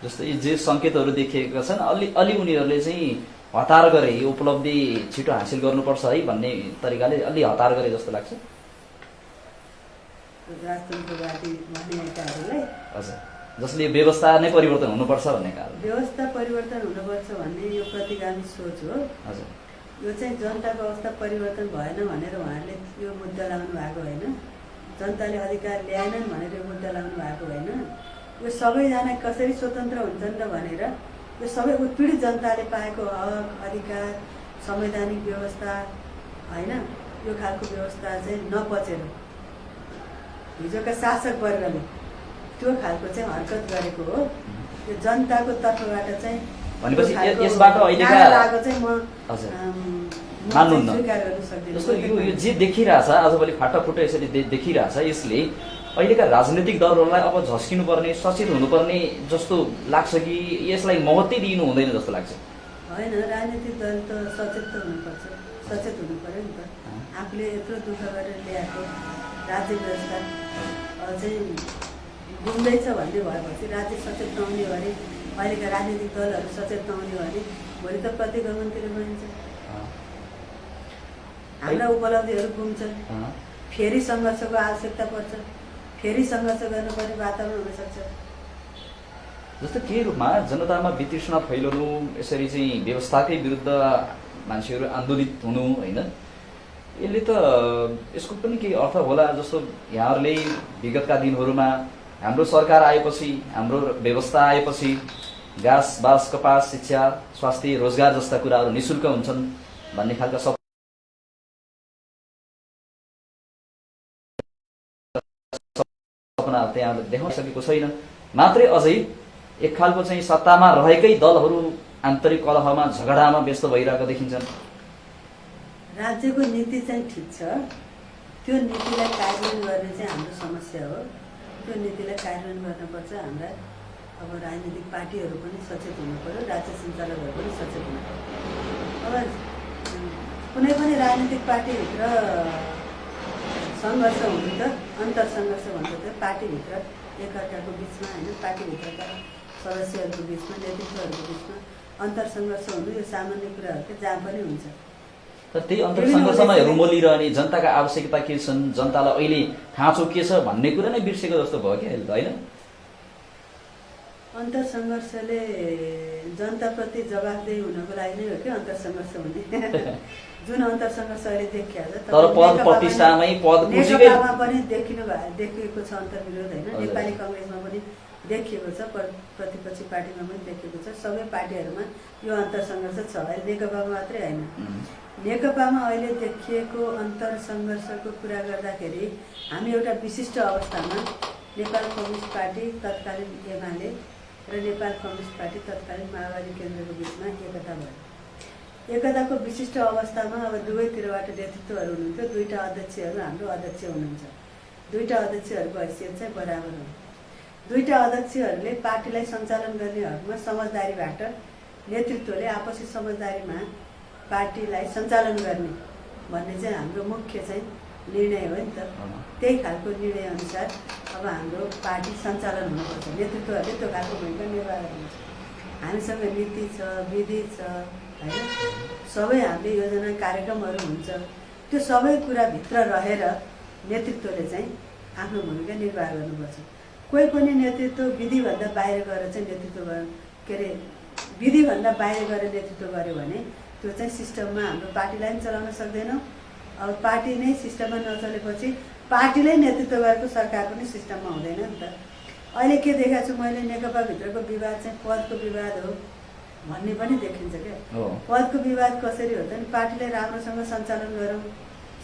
जस्तै जे सङ्केतहरू देखिएका छन् अलि उनीहरूले चाहिँ हतार गरे यो उपलब्धि छिटो हासिल गर्नुपर्छ है भन्ने तरिकाले अलि हतार गरे जस्तो लाग्छ।
राजतन्त्रवादी भनेकाहरूलाई
हजुर जसले व्यवस्था नै परिवर्तन हुनुपर्छ भन्ने कारण
व्यवस्था परिवर्तन हुनुपर्छ भन्ने यो प्रतिगामी सोच हो।
हजुर
यो चाहिँ जनताको अवस्था परिवर्तन भएन भनेर उहाँहरूले यो मुद्दा लाउनु भएको होइन। जनताले अधिकार ल्याएनन् भनेर यो मुद्दा लाउनु भएको होइन। यो सबैजना कसरी स्वतन्त्र हुन्छन् र भनेर यो सबै उत्पीडित जनताले पाएको हक अधिकार संवैधानिक व्यवस्था होइन यो खालको व्यवस्था चाहिँ नपचेर हिजोका शासक वर्गले त्यो खालको चाहिँ हरकत गरेको हो। यो जनताको तर्फबाट चाहिँ
भनेपछि यसबाट अहिलेका
लागेको चाहिँ म
मान्नुहुन्न।
स्वीकार गर्न सक्दिनँ।
जस्तो यो जे देखिरहेछ आजभोलि फाटाफुटो यसरी देखिरहेछ यसले अहिलेका राजनीतिक दलहरूलाई अब झस्किनुपर्ने सचेत हुनुपर्ने जस्तो लाग्छ कि यसलाई महत्त्वै दिनु हुँदैन जस्तो लाग्छ?
होइन राजनीतिक दल त सचेत त हुनुपर्छ, सचेत हुनु पर्यो नि त। आफूले यत्रो दुःख गरेर ल्याएको राज्य व्यवस्था चाहिँ गुम्दैछ भन्ने भएपछि राज्य सचेत नहुने हो भने अहिलेका राजनीतिक दलहरू सचेत नहुने हो भने भोलि त प्रतिगमनतिर गइन्छ। हाम्रा उपलब्धिहरू गुम्छन्, फेरि सङ्घर्षको आवश्यकता पर्छ, फेरि सङ्घर्ष गर्नुपर्ने वातावरण हुनसक्छ।
जस्तो के रूपमा जनतामा वितृष्णा फैलाउनु, यसरी चाहिँ व्यवस्थाकै विरुद्ध मान्छेहरू आन्दोलित हुनु होइन, यसले त यसको पनि केही अर्थ होला जस्तो यहाँहरूले विगतका दिनहरूमा हाम्रो सरकार आएपछि, हाम्रो व्यवस्था आएपछि घाँस बाँस कपास शिक्षा स्वास्थ्य रोजगार जस्ता कुराहरू निःशुल्क हुन्छन् भन्ने खालका सपनाहरू त्यहाँ देखाउन सकेको छैन। मात्रै अझै एक खालको चाहिँ सत्तामा रहेकै दलहरू आन्तरिक कलहमा झगडामा व्यस्त भइरहेको देखिन्छन्।
राज्यको नीति चाहिँ ठिक छ, त्यो नीतिलाई कार्यान्वयन गर्ने चाहिँ हाम्रो समस्या हो। त्यो नीतिलाई कार्यान्वयन गर्नुपर्छ। हाम्रा अब राजनीतिक पार्टीहरू पनि सचेत हुनु पर्यो, राज्य सञ्चालकहरू पनि सचेत हुनु पर्यो। अब कुनै पनि राजनीतिक पार्टीभित्र सङ्घर्ष हुनु त अन्तरसङ्घर्ष भन्छ त पार्टीभित्र एकअर्काको बिचमा होइन, पार्टीभित्रका सदस्यहरूको बिचमा नेतृत्वहरूको बिचमा अन्तरसङ्घर्ष हुनु यो सामान्य कुरा हो कि जहाँ पनि हुन्छ।
तर त्यही अन्तरसङ्घर्षमा रुमलिरहने जनताका आवश्यकता के छन्, जनतालाई अहिले खाँचो के छ भन्ने कुरा नै बिर्सेको जस्तो भयो क्या अहिले त होइन।
अन्तरसङ्घर्षले जनताप्रति जवाफदेही हुनको लागि नै हो कि अन्तरसङ्घर्ष हुने। जुन अन्तरसङ्घर्ष अहिले देखिया छ
तर पद प्रतिष्ठामै पद
नेकपामा पनि देखिएको छ अन्तर्विरोध होइन, नेपाली कङ्ग्रेसमा पनि देखिएको छ, प्रतिपक्षी पार्टीमा पनि देखिएको छ, सबै पार्टीहरूमा यो अन्तरसङ्घर्ष छ। अहिले नेकपामा मात्रै होइन, नेकपामा अहिले देखिएको अन्तरसङ्घर्षको कुरा गर्दाखेरि हामी एउटा विशिष्ट अवस्थामा नेपाल कम्युनिस्ट पार्टी तत्कालीन एमाले र नेपाल कम्युनिस्ट पार्टी तत्कालीन माओवादी केन्द्रको बिचमा एकता भयो। एकताको विशिष्ट अवस्थामा अब दुवैतिरबाट नेतृत्वहरू हुनुहुन्थ्यो। दुईटा अध्यक्षहरू हाम्रो अध्यक्ष हुनुहुन्छ, दुईटा अध्यक्षहरूको हैसियत चाहिँ बराबर हो। दुईटा अध्यक्षहरूले पार्टीलाई सञ्चालन गर्ने हकमा समझदारीबाट नेतृत्वले आपसी समझदारीमा पार्टीलाई सञ्चालन गर्ने भन्ने चाहिँ हाम्रो मुख्य चाहिँ निर्णय हो नि त। त्यही खालको निर्णय अनुसार अब हाम्रो पार्टी सञ्चालन हुनुपर्छ, नेतृत्वहरूले त्यो खालको भूमिका निर्वाह गर्नुहुन्छ। हामीसँग नीति छ, विधि छ होइन, सबै हामीले योजना कार्यक्रमहरू हुन्छ, त्यो सबै कुराभित्र रहेर नेतृत्वले चाहिँ आफ्नो भूमिका निर्वाह गर्नुपर्छ। कोही पनि नेतृत्व विधिभन्दा बाहिर गएर चाहिँ नेतृत्व के अरे विधिभन्दा बाहिर गएर नेतृत्व गर्यो भने त्यो चाहिँ सिस्टममा हाम्रो पार्टीलाई पनि चलाउन सक्दैनौँ। अब पार्टी नै सिस्टममा नचलेपछि पार्टीले नेतृत्व गरेको सरकार पनि सिस्टममा हुँदैन नि त। अहिले के देखाएको छु मैले, नेकपाभित्रको विवाद चाहिँ पदको विवाद हो भन्ने पनि देखिन्छ क्या। पदको विवाद कसरी हो त नि, पार्टीलाई राम्रोसँग सञ्चालन गरौँ,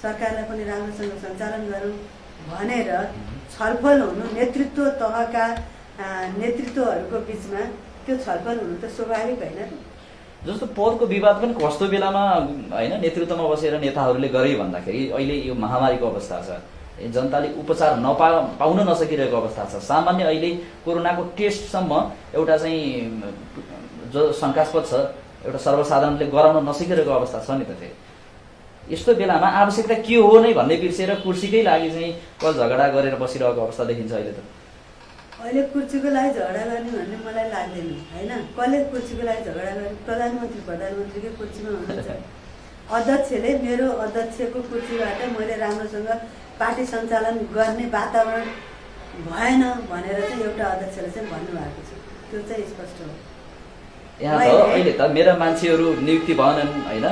सरकारलाई पनि राम्रोसँग सञ्चालन गरौँ भनेर छलफल हुनु नेतृत्व तहका नेतृत्वहरूको बिचमा त्यो छलफल हुनु त स्वाभाविक होइन।
जस्तो पदको विवाद पनि कस्तो बेलामा होइन नेतृत्वमा बसेर नेताहरूले गरे भन्दाखेरि अहिले यो महामारीको अवस्था छ, जनताले उपचार पाउन नसकिरहेको अवस्था छ। सामान्य अहिले कोरोनाको टेस्टसम्म एउटा चाहिँ जो शङ्कास्पद छ एउटा सर्वसाधारणले गराउन नसकिरहेको अवस्था छ नि त। फेरि यस्तो बेलामा आवश्यकता के हो नै भन्ने बिर्सेर कुर्सीकै लागि चाहिँ कल झगडा गरेर बसिरहेको अवस्था देखिन्छ अहिले त।
अहिले कुर्सीको लागि झगडा गर्ने भन्ने मलाई लाग्दैन होइन। कसले कुर्सीको लागि झगडा गर्ने? प्रधानमन्त्रीकै कुर्सीमा हुनुहुन्छ। अध्यक्षले मेरो अध्यक्षको कुर्सीबाट मैले राम्रोसँग पार्टी सञ्चालन गर्ने वातावरण भएन भनेर चाहिँ एउटा अध्यक्षले चाहिँ भन्नुभएको छ, त्यो चाहिँ स्पष्ट हो।
यहाँ त अहिले त मेरा मान्छेहरू नियुक्ति भएनन् होइन,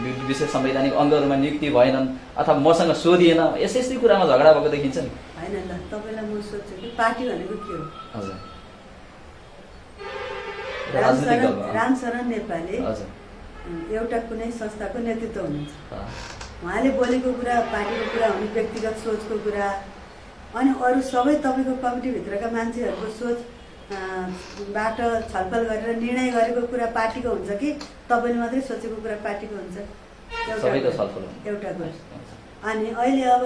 विशेष संवैधानिक अङ्गहरूमा नियुक्ति भएनन् अथवा मसँग सोधिएन, यस्तै कुरामा झगडा भएको देखिन्छ नि।
होइन ल, तपाईँलाई म सोध्छु कि पार्टी भनेको के हो?
हजुर,
रामशरण नेपाली एउटा कुनै संस्थाको नेतृत्व हुनुहुन्छ। उहाँले बोलेको कुरा पार्टीको कुरा हुने, व्यक्तिगत सोचको कुरा, अनि अरू सबै तपाईँको कमिटीभित्रका मान्छेहरूको सोच बाट छलफल गरेर निर्णय गरेको कुरा पार्टीको हुन्छ कि तपाईँले मात्रै सोचेको कुरा पार्टीको हुन्छ? एउटा कुरा। अनि अहिले अब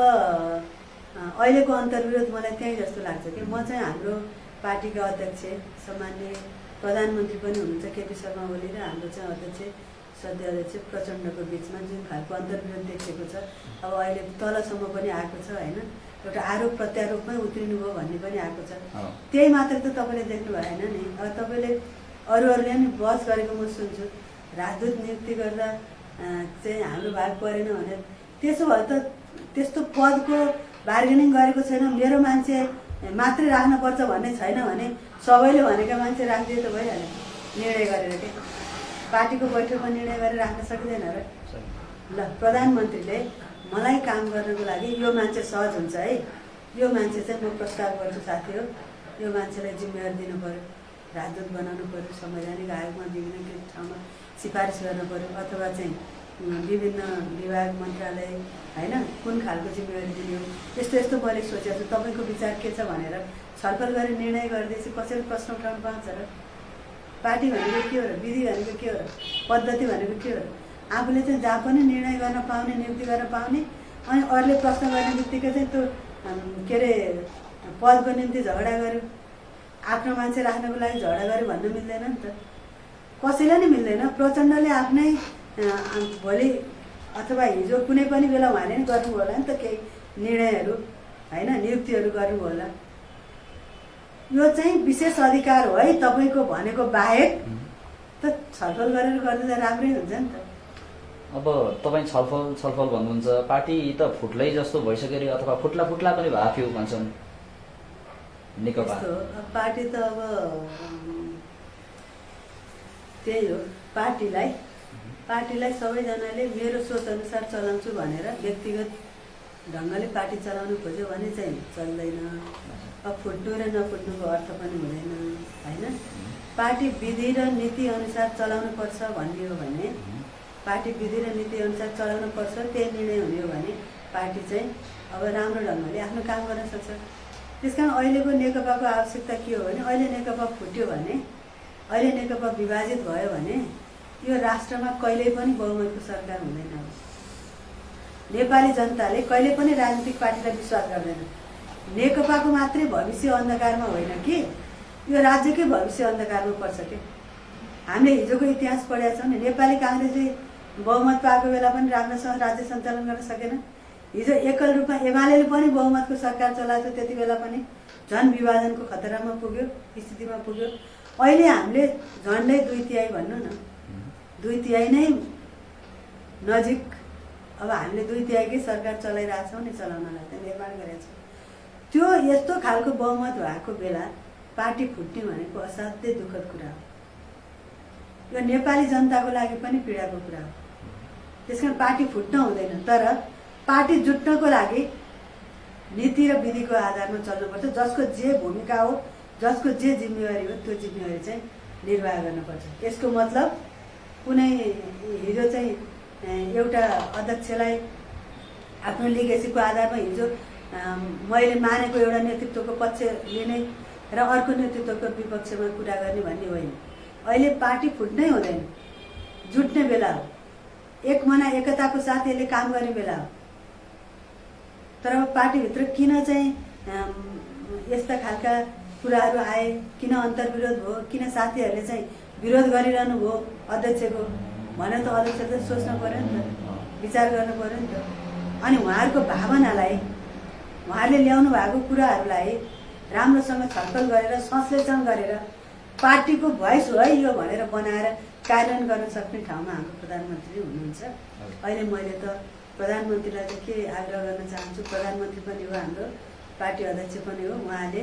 अहिलेको अन्तर्विरोध मलाई त्यही जस्तो लाग्छ कि म चाहिँ हाम्रो पार्टीका अध्यक्ष सामान्य प्रधानमन्त्री पनि हुनुहुन्छ केपी शर्मा ओली र हाम्रो चाहिँ अध्यक्ष सद्य अध्यक्ष प्रचण्डको बिचमा जुन खालको अन्तर्विरोध देखिएको छ, अब अहिले तलसम्म पनि आएको छ होइन, एउटा आरोप प्रत्यारोपमै उत्रिनु भयो भन्ने पनि आएको छ। त्यही मात्र त तपाईँले देख्नु भएन नि। अब तपाईँले अरूहरूले पनि बहस गरेको म सुन्छु, राजदूत नियुक्ति गर्दा चाहिँ हाम्रो भाग परेन भनेर त्यसो भए त त्यस्तो पदको बार्गेनिङ गरेको छैन, मेरो मान्छे मात्रै राख्नुपर्छ भन्ने छैन भने सबैले भनेका मान्छे राखिदिए त भइहाल्यो निर्णय गरेर के। पार्टीको बैठकमा निर्णय गरेर राख्न सकिँदैन र। ल प्रधानमन्त्रीले मलाई काम गर्नको लागि यो मान्छे सहज हुन्छ है, यो मान्छे चाहिँ म प्रस्ताव गर्छु साथी हो, यो मान्छेलाई जिम्मेवारी दिनु पऱ्यो, राजदूत बनाउनु पऱ्यो, संवैधानिक आयोगमा विभिन्न ठाउँमा सिफारिस गर्नु पऱ्यो, अथवा चाहिँ विभिन्न विभाग मन्त्रालय होइन कुन खालको जिम्मेवारी दिने हो, यस्तो यस्तो मैले सोचेको छु, तपाईँको विचार के छ भनेर छलफल गरेर निर्णय गरिदिएपछि कसैले प्रश्न उठाउनु पाउँछ र। पार्टी भनेको के हो र, विधि भनेको के हो र, पद्धति भनेको के हो र। आफूले चाहिँ जहाँ पनि निर्णय गर्न पाउने, नियुक्ति गर्न पाउने, अनि अरूले प्रश्न गर्ने बित्तिकै चाहिँ त्यो के अरे पदको निम्ति झगडा गर्यो, आफ्नो मान्छे राख्नको लागि झगडा गर्यो भन्नु मिल्दैन नि त, कसैलाई नै मिल्दैन। प्रचण्डले आफ्नै भोलि अथवा हिजो कुनै पनि बेला उहाँले नि गर्नुभयो होला नि त केही निर्णयहरू होइन, नियुक्तिहरू गर्नुभयो होला। यो चाहिँ विशेष अधिकार हो है तपाईँको भनेको बाहेक त छलफल गरेर गर्दा राम्रै हुन्छ नि त।
अब तपाईँ छलफल भन्नुहुन्छ, पार्टी त फुट्लै जस्तो भइसक्यो अथवा फुट्ला पनि भएको थियो भन्छन् नेकपा।
पार्टी त अब त्यही हो, पार्टीलाई सबैजनाले मेरो सोच अनुसार चलाउँछु भनेर व्यक्तिगत ढङ्गले पार्टी चलाउनु खोज्यो भने चाहिँ चल्दैन। अब फुट्नु र नफुट्नुको अर्थ पनि हुँदैन होइन। पार्टी विधि र नीति अनुसार चलाउनु पर्छ भन्ने हो भने, पार्टी विधि र नीति अनुसार चलाउनु पर्छ त्यही निर्णय हुने हो भने पार्टी चाहिँ अब राम्रो ढङ्गले आफ्नो काम गर्न सक्छ। त्यसकारण अहिलेको नेकपाको आवश्यकता के हो भने, अहिले नेकपा फुट्यो भने, अहिले नेकपा विभाजित भयो भने यो राष्ट्रमा कहिल्यै पनि बहुमतको सरकार हुँदैन। नेपाली जनताले कहिले पनि राजनीतिक पार्टीलाई विश्वास गर्दैन। नेकपाको मात्रै भविष्य अन्धकारमा होइन कि यो राज्यकै भविष्य अन्धकारमा पर्छ कि। हामीले हिजोको इतिहास पढेका छौँ नि, नेपाली काङ्ग्रेसले बहुमत पाएको बेला पनि राम्रोसँग राज्य सञ्चालन गर्न सकेन। हिजो एकल रूपमा एमालेले पनि बहुमतको सरकार चलाएको थियो, त्यति बेला पनि झन् विभाजनको खतरामा पुग्यो, स्थितिमा पुग्यो। अहिले हामीले झन्डै 2/3 भन्नु न, 2/3 नै नजिक अब हामीले 2/3 सरकार चलाइरहेछौँ नि, चलाउनलाई त निर्माण गरेका छौँ। त्यो यस्तो खालको बहुमत भएको बेला पार्टी फुट्ने भनेको असाध्यै दुःखद कुरा हो। यो नेपाली जनताको लागि पनि पीडाको कुरा हो। त्यसकारण पार्टी फुट्न हुँदैन, तर पार्टी जुट्नको लागि नीति र विधिको आधारमा चल्नुपर्छ। जसको जे भूमिका हो, जसको जे जिम्मेवारी हो, त्यो जिम्मेवारी चाहिँ निर्वाह गर्नुपर्छ। यसको मतलब कुनै हिजो चाहिँ एउटा अध्यक्षलाई आफ्नो लिगेसीको आधारमा हिजो मैले मानेको एउटा नेतृत्वको पक्ष लिने र अर्को नेतृत्वको विपक्षमा कुरा गर्ने भन्ने होइन। अहिले पार्टी फुट्नै हुँदैन, जुट्ने बेला हो, एक मना एकताको साथ यसले काम गर्ने बेला हो। तर अब पार्टीभित्र किन चाहिँ यस्ता खालका कुराहरू आए, किन अन्तर्विरोध भयो, किन साथीहरूले चाहिँ विरोध गरिरहनु भयो अध्यक्षको भनेर त अध्यक्षले सोच्नु पर्यो नि त, विचार गर्नु पर्यो नि त। अनि उहाँहरूको भावनालाई, उहाँहरूले ल्याउनु भएको कुराहरूलाई राम्रोसँग छलफल गरेर संश्लेषण गरेर पार्टीको भोइस हो है यो भनेर बनाएर कार्यान्वयन गर्न सक्ने ठाउँमा हाम्रो प्रधानमन्त्री हुनुहुन्छ। अहिले मैले त प्रधानमन्त्रीलाई चाहिँ के आग्रह गर्न चाहन्छु, प्रधानमन्त्री पनि हो, हाम्रो पार्टी अध्यक्ष पनि हो। उहाँले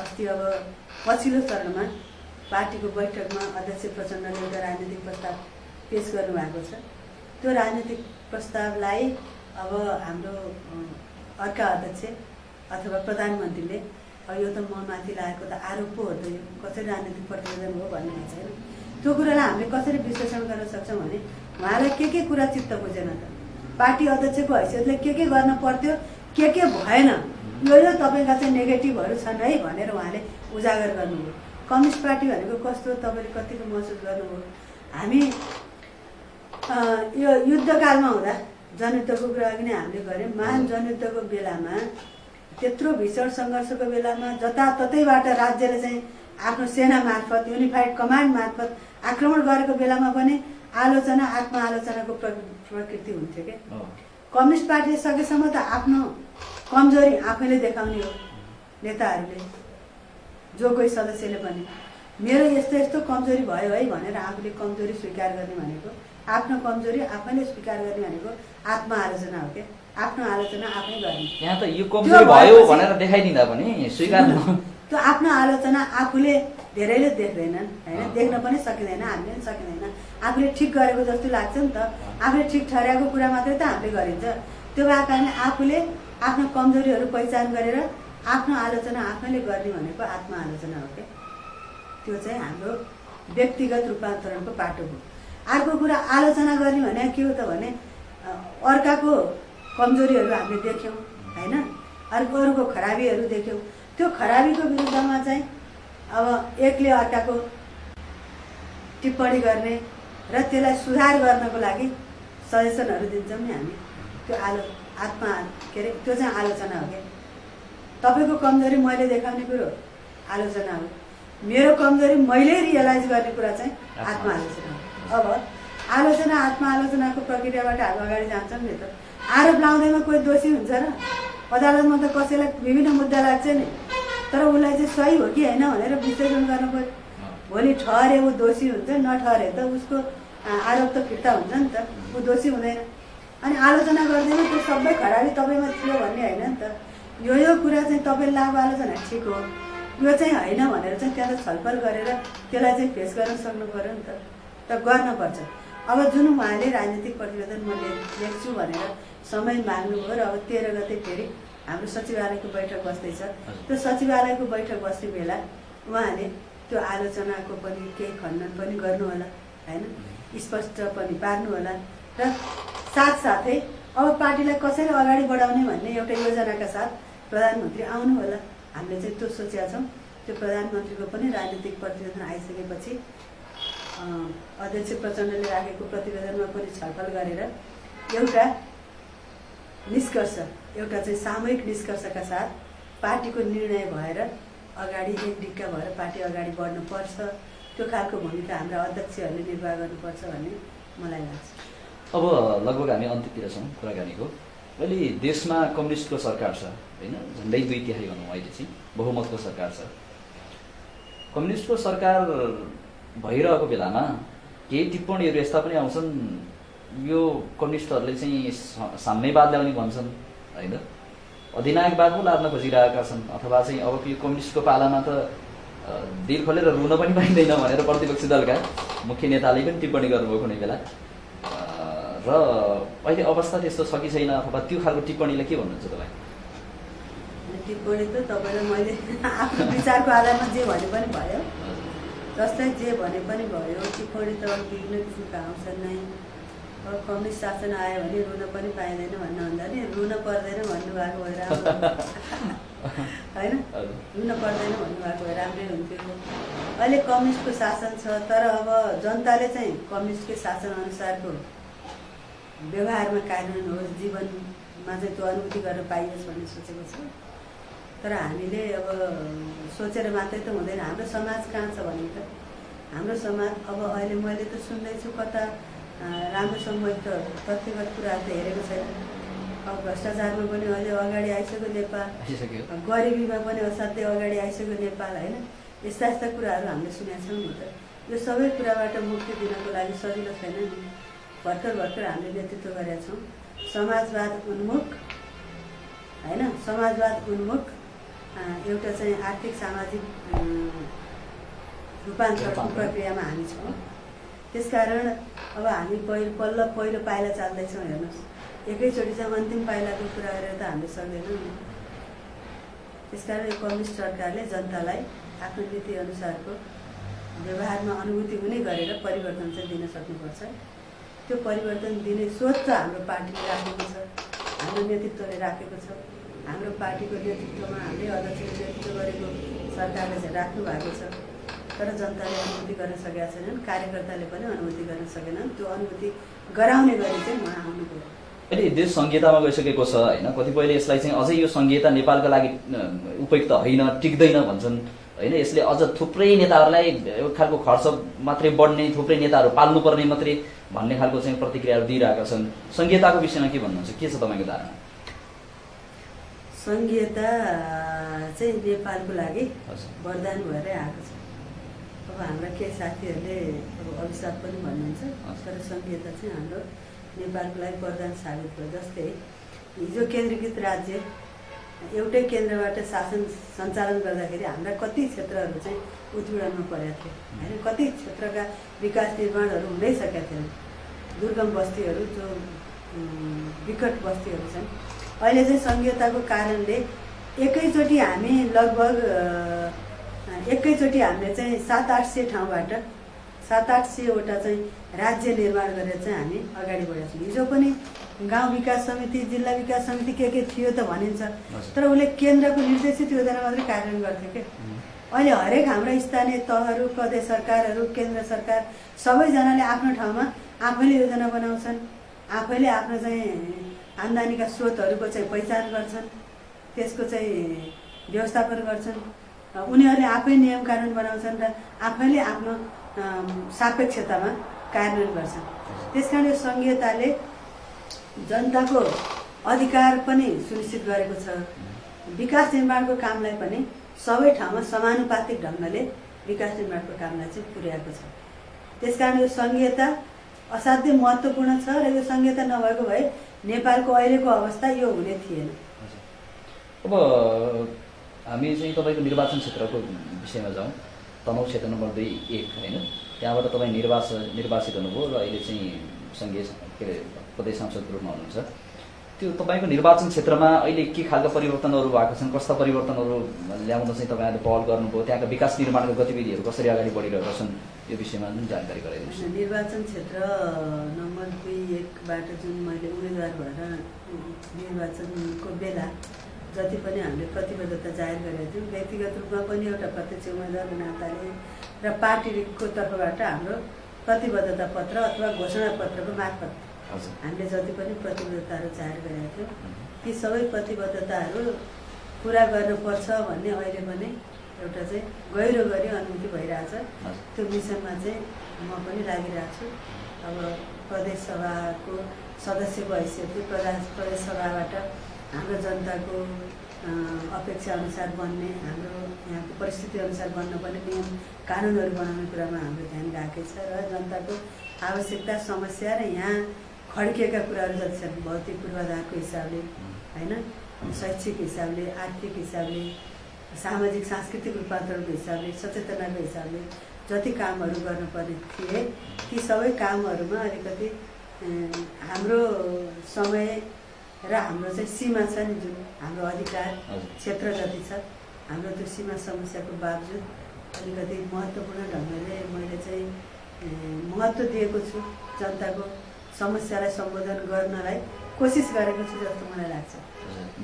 अस्ति अब पछिल्लो चरणमा पार्टीको बैठकमा अध्यक्ष प्रचण्डले एउटा राजनीतिक प्रस्ताव पेश गर्नुभएको छ। त्यो राजनीतिक प्रस्तावलाई अब हाम्रो अर्का अध्यक्ष अथवा प्रधानमन्त्रीले अब यो त म माथि लागेको त आरोप पो हो त, यो कसरी राजनीतिक प्रतिवेदन हो भन्ने छैन। त्यो कुरालाई हामीले कसरी विश्लेषण गर्न सक्छौँ भने उहाँलाई के कुरा चित्त बुझेन त, पार्टी अध्यक्षको हैसियतले के गर्न पर्थ्यो, के भएन, यो तपाईँका चाहिँ नेगेटिभहरू छन् है भनेर उहाँले उजागर गर्नुभयो। कम्युनिस्ट पार्टी भनेको कस्तो तपाईँले कतिको महसुस गर्नुभयो। हामी यो युद्धकालमा हुँदा जनयुद्धको कुरा अघि नै हामीले गऱ्यौँ। महान जनयुद्धको बेलामा, त्यत्रो भीषण सङ्घर्षको बेलामा जताततैबाट राज्यले चाहिँ आफ्नो सेना मार्फत, युनिफाइड कमान्ड मार्फत आक्रमण गरेको बेलामा पनि आलोचना, आत्मआलोचनाको प्रकृति हुन्थ्यो क्या। कम्युनिस्ट पार्टीले सकेसम्म त आफ्नो कमजोरी आफैले देखाउने हो। नेताहरूले, जो कोही सदस्यले पनि मेरो यस्तो यस्तो कमजोरी भयो है भनेर आफूले कमजोरी स्वीकार गर्ने भनेको, आफ्नो कमजोरी आफैले स्वीकार गर्ने भनेको आत्मआलोचना हो क्या। आफ्नो आलोचना आफै गर्ने।
यहाँ त यो कमजोरी भयो भनेर देखाइदिँदा पनि स्वीकार
त्यो आफ्नो आलोचना आफूले धेरैले देख्दैनन् होइन, देख्न पनि सकिँदैन, हामीले पनि सकिँदैन। आफूले ठिक गरेको जस्तो लाग्छ नि त, आफूले ठिक ठहराएको कुरा मात्रै त हामीले गरिन्छ। त्यो भएको कारणले आफूले आफ्नो कमजोरीहरू पहिचान गरेर आफ्नो आलोचना आफैले गर्ने भनेको आत्मआलोचना हो क्या। त्यो चाहिँ हाम्रो व्यक्तिगत रूपान्तरणको बाटो हो। अर्को कुरा आलोचना गर्ने भने के हो त भने अर्काको कमजोरीहरू हामीले देख्यौँ होइन, अरूको खराबीहरू देख्यौँ, त्यो खराबीको विरुद्धमा चाहिँ अब एकले अर्काको टिप्पणी गर्ने र त्यसलाई सुधार गर्नको लागि सजेसनहरू दिन्छौँ नि हामी। त्यो त्यो चाहिँ आलोचना हो क्या। तपाईँको कमजोरी मैले देखाउने कुरो आलोचना हो, मेरो कमजोरी मैले रियलाइज गर्ने कुरा चाहिँ आत्मआलोचना हो। अब आत्मआलोचनाको प्रक्रियाबाट हामी अगाडि जान्छौँ नि त। आरोप लाउँदैमा कोही दोषी हुन्छ र? अदालतमा त कसैलाई विभिन्न मुद्दा लाग्छ नि, तर उसलाई चाहिँ सही हो कि होइन भनेर विश्लेषण गर्नु पर्यो। भोलि ठहरे ऊ दोषी हुन्छ, नठहरे त उसको आरोप त फिर्ता हुन्छ नि त, ऊ दोषी हुँदैन। अनि आलोचना गर्दैमा त्यो सबै खराबी तपाईँमा थियो भन्ने होइन नि त। यो कुरा चाहिँ तपाईँले लागु आलोचना ठिक हो, यो चाहिँ होइन भनेर चाहिँ त्यसलाई छलफल गरेर त्यसलाई चाहिँ फेस गर्न सक्नु पर्यो नि त, र गर्नुपर्छ। अब जुन उहाँले राजनीतिक प्रतिवेदन म लेख्छु भनेर समय माग्नुभयो र अब 13 गते फेरि हाम्रो सचिवालयको बैठक बस्दैछ। त्यो सचिवालयको बैठक बस्ने बेला उहाँले त्यो आलोचनाको पनि केही खण्डन पनि गर्नु होला होइन, स्पष्ट पनि पार्नु होला। र साथसाथै अब पार्टीलाई कसरी अगाडि बढाउने भन्ने एउटा योजनाका साथ प्रधानमन्त्री आउनु होला। हामीले चाहिँ त्यो सोचेका छौँ। त्यो प्रधानमन्त्रीको पनि राजनीतिक प्रतिवेदन आइसकेपछि अध्यक्ष प्रचण्डले राखेको प्रतिवेदनमा पनि छलफल गरेर एउटा निष्कर्ष, एउटा चाहिँ सामूहिक निष्कर्षका साथ पार्टीको निर्णय भएर अगाडि एक डिक्का भएर पार्टी अगाडि बढ्नुपर्छ। त्यो खालको भूमिका हाम्रा अध्यक्षहरूले निर्वाह गर्नुपर्छ भन्ने मलाई लाग्छ।
अब लगभग हामी अन्त्यतिर छौँ कुराकानीको। अहिले देशमा कम्युनिस्टको सरकार छ होइन, झन्डै 2/3 भनौँ अहिले चाहिँ बहुमतको सरकार छ। कम्युनिस्टको सरकार भइरहेको बेलामा केही टिप्पणीहरू यस्ता पनि आउँछन्, यो कम्युनिस्टहरूले चाहिँ साम्यवाद ल्याउने भन्छन् होइन, अधिनायकवाद पो लाद्न खोजिरहेका छन्, अथवा चाहिँ अब यो कम्युनिस्टको पालामा त दिल खोलेर रुन पनि पाइँदैन भनेर प्रतिपक्षी दलका मुख्य नेताले पनि टिप्पणी गर्नुभयो कुनै बेला। र अहिले अवस्था त्यस्तो छ कि छैन, अथवा त्यो खालको टिप्पणीलाई के भन्नुहुन्छ तपाईँ?
टिप्पणी त तपाईँलाई मैले आफ्नो विचारको आधारमा जे भने पनि भयो, जसलाई जे भने पनि भयो। टिप्पणी त विभिन्न किसिमका आउँछन् नै। अब कम्युनिस्ट शासन आयो भने रुन पनि पाइँदैन भन्नुभन्दा नि रुन पर्दैन भन्नुभएको भएर होइन, रुन पर्दैन भन्नुभएको भए राम्रै हुन्थ्यो। अहिले कम्युनिस्टको शासन छ, तर अब जनताले चाहिँ कम्युनिस्टकै शासन अनुसारको व्यवहारमा कार्यान्वयन होस्, जीवनमा चाहिँ त्यो अनुभूति गर्न पाइयोस् भन्ने सोचेको छ। तर हामीले अब सोचेर मात्रै त हुँदैन। हाम्रो समाज कहाँ छ भने त हाम्रो समाज अब अहिले मैले त सुन्दैछु कता राम्रोसँग त तथ्यगत कुराहरू त हेरेको छैन। अब भ्रष्टाचारमा पनि अहिले अगाडि आइसक्यो नेपाल, गरिबीमा पनि असाध्यै अगाडि आइसक्यो नेपाल होइन। यस्ता यस्ता कुराहरू हामीले सुनेका छौँ नि त। यो सबै कुराबाट मुक्ति दिनको लागि सजिलो छैन नि। भर्खर हामीले नेतृत्व गरेका छौँ समाजवाद उन्मुख होइन, समाजवाद उन्मुख एउटा चाहिँ आर्थिक सामाजिक रूपान्तरणको प्रक्रियामा हामी छौँ। त्यसकारण अब हामी पहिलो पाइला चाल्दैछौँ। हेर्नुहोस्, एकैचोटि चाहिँ अन्तिम पाइलाको कुरा गरेर त हामीले सक्दैनौँ नि। त्यसकारण यो कम्युनिस्ट सरकारले जनतालाई आफ्नो नीति अनुसारको व्यवहारमा अनुभूति हुने गरेर परिवर्तन चाहिँ दिन सक्नुपर्छ। त्यो परिवर्तन दिने सोच त हाम्रो पार्टीले राखेको छ, हाम्रो नेतृत्वले राखेको छ। हाम्रो पार्टीको नेतृत्वमा हामीले अध्यक्षले नेतृत्व गरेको सरकारले चाहिँ राख्नु भएको छ, तर जनताले अनुभूति गर्न सकेका छैनन्, कार्यकर्ताले पनि अनुभूति गर्न सकेनन्। त्यो अनुभूति गराउने गरी चाहिँ उहाँ आउनु पर्यो।
अहिले देश संहितामा गइसकेको छ होइन, कतिपयले यसलाई चाहिँ अझै यो संहिता नेपालका लागि उपयुक्त होइन, टिक्दैन भन्छन् होइन। यसले अझ थुप्रै नेताहरूलाई एक खालको खर्च मात्रै बढ्ने, थुप्रै नेताहरू पाल्नुपर्ने मात्रै भन्ने खालको चाहिँ प्रतिक्रियाहरू दिइरहेका छन्। संहिताको विषयमा के भन्नुहुन्छ, के छ तपाईँको धारणा?
संहिता चाहिँ नेपालको लागि वरदान भएर आएको छ। अब हाम्रा केही साथीहरूले अब अभिशाप पनि भन्नुहुन्छ, तर संहिता चाहिँ हाम्रो नेपालको लागि वरदान साबित भयो। जस्तै हिजो केन्द्रीकृत राज्य एउटै केन्द्रबाट शासन सञ्चालन गर्दाखेरि हाम्रा कति क्षेत्रहरू चाहिँ उत्पीडनमा परेका थिए होइन, कति क्षेत्रका विकास निर्माणहरू हुनै सकेका थिएन। दुर्गम बस्तीहरू जो विकट बस्तीहरू छन्, अहिले चाहिँ सङ्घीयताको कारणले एकैचोटि हामी लगभग हामीले चाहिँ 700-800 ठाउँबाट 700-800वटा चाहिँ राज्य निर्माण गरेर चाहिँ हामी अगाडि बढेका छौँ। हिजो पनि गाउँ विकास समिति, जिल्ला विकास समिति के थियो त भनिन्छ, तर उसले केन्द्रको निर्देशित योजना मात्रै कार्यान्वयन गर्थ्यो क्या। अहिले हरेक हाम्रा स्थानीय तहहरू, प्रदेश सरकारहरू, केन्द्र सरकार सबैजनाले आफ्नो ठाउँमा आफैले योजना बनाउँछन्, आफैले आफ्नो चाहिँ आम्दानीका स्रोतहरूको चाहिँ पहिचान गर्छन्, त्यसको चाहिँ व्यवस्थापन गर्छन्। उनीहरूले आफै नियम कानुन बनाउँछन् र आफैले आफ्नो सापेक्षतामा कार्यान्वयन गर्छन्। त्यसकारण यो सङ्घीयताले जनताको अधिकार पनि सुनिश्चित गरेको छ, विकास निर्माणको कामलाई पनि सबै ठाउँमा समानुपातिक ढङ्गले विकास निर्माणको कामलाई चाहिँ पुर्याएको छ। त्यसकारण यो सङ्घीयता असाध्यै महत्त्वपूर्ण छ र यो सङ्घीयता नभएको भए नेपालको अहिलेको अवस्था यो हुने थिएन।
अब हामी चाहिँ तपाईँको निर्वाचन क्षेत्रको विषयमा जाउँ। तनहुँ क्षेत्र नम्बर 2-1 होइन, त्यहाँबाट तपाईँ निर्वाचित हुनुभयो र अहिले चाहिँ सङ्घीय के अरे प्रदेश सांसदको रूपमा हुनुहुन्छ। त्यो तपाईँको निर्वाचन क्षेत्रमा अहिले के खालका परिवर्तनहरू भएको छन्, कस्ता परिवर्तनहरू ल्याउन चाहिँ तपाईँहरूले पहल गर्नुभयो, त्यहाँका विकास निर्माणको गतिविधिहरू कसरी अगाडि बढिरहेका छन्, यो विषयमा पनि जानकारी गराइदिनुहोस्।
निर्वाचन क्षेत्र नम्बर 2-1बाट जुन मैले उम्मेदवार भएर निर्वाचनको बेला जति पनि हामीले प्रतिबद्धता जाहेर गरेका थियौँ, व्यक्तिगत रूपमा पनि एउटा प्रत्यक्ष उम्मेदवारको नाताले र पार्टीको तर्फबाट हाम्रो प्रतिबद्धता पत्र अथवा घोषणा पत्रको मार्फत हामीले जति पनि प्रतिबद्धताहरू जाहेर गरेका थियौँ, ती सबै प्रतिबद्धताहरू पुरा गर्नुपर्छ भन्ने अहिले पनि एउटा चाहिँ गहिरो गरी अनुभूति भइरहेछ। त्यो मिसनमा चाहिँ म पनि लागिरहेको छु। अब प्रदेश सभाको सदस्यको हैसियतले प्रदेश सभाबाट हाम्रो जनताको अपेक्षा अनुसार बन्ने, हाम्रो यहाँको परिस्थिति अनुसार बन्नुपर्ने नियम कानुनहरू बनाउने कुरामा हाम्रो ध्यान गएकै छ र जनताको आवश्यकता, समस्या र यहाँ खड्किएका कुराहरू जति छन्, भौतिक पूर्वाधारको हिसाबले होइन, शैक्षिक हिसाबले, आर्थिक हिसाबले, सामाजिक सांस्कृतिक रूपान्तरणको हिसाबले, सचेतनाको हिसाबले जति कामहरू गर्नुपर्ने थिए, ती सबै कामहरूमा अलिकति हाम्रो समय र हाम्रो चाहिँ सीमा छ नि, जुन हाम्रो अधिकार क्षेत्र जति छ, हाम्रो त्यो सीमा समस्याको बावजुद अलिकति महत्त्वपूर्ण ढङ्गले मैले चाहिँ महत्त्व दिएको छु। जनताको समस्यालाई सम्बोधन गर्नलाई कोसिस गरेको छु जस्तो मलाई लाग्छ।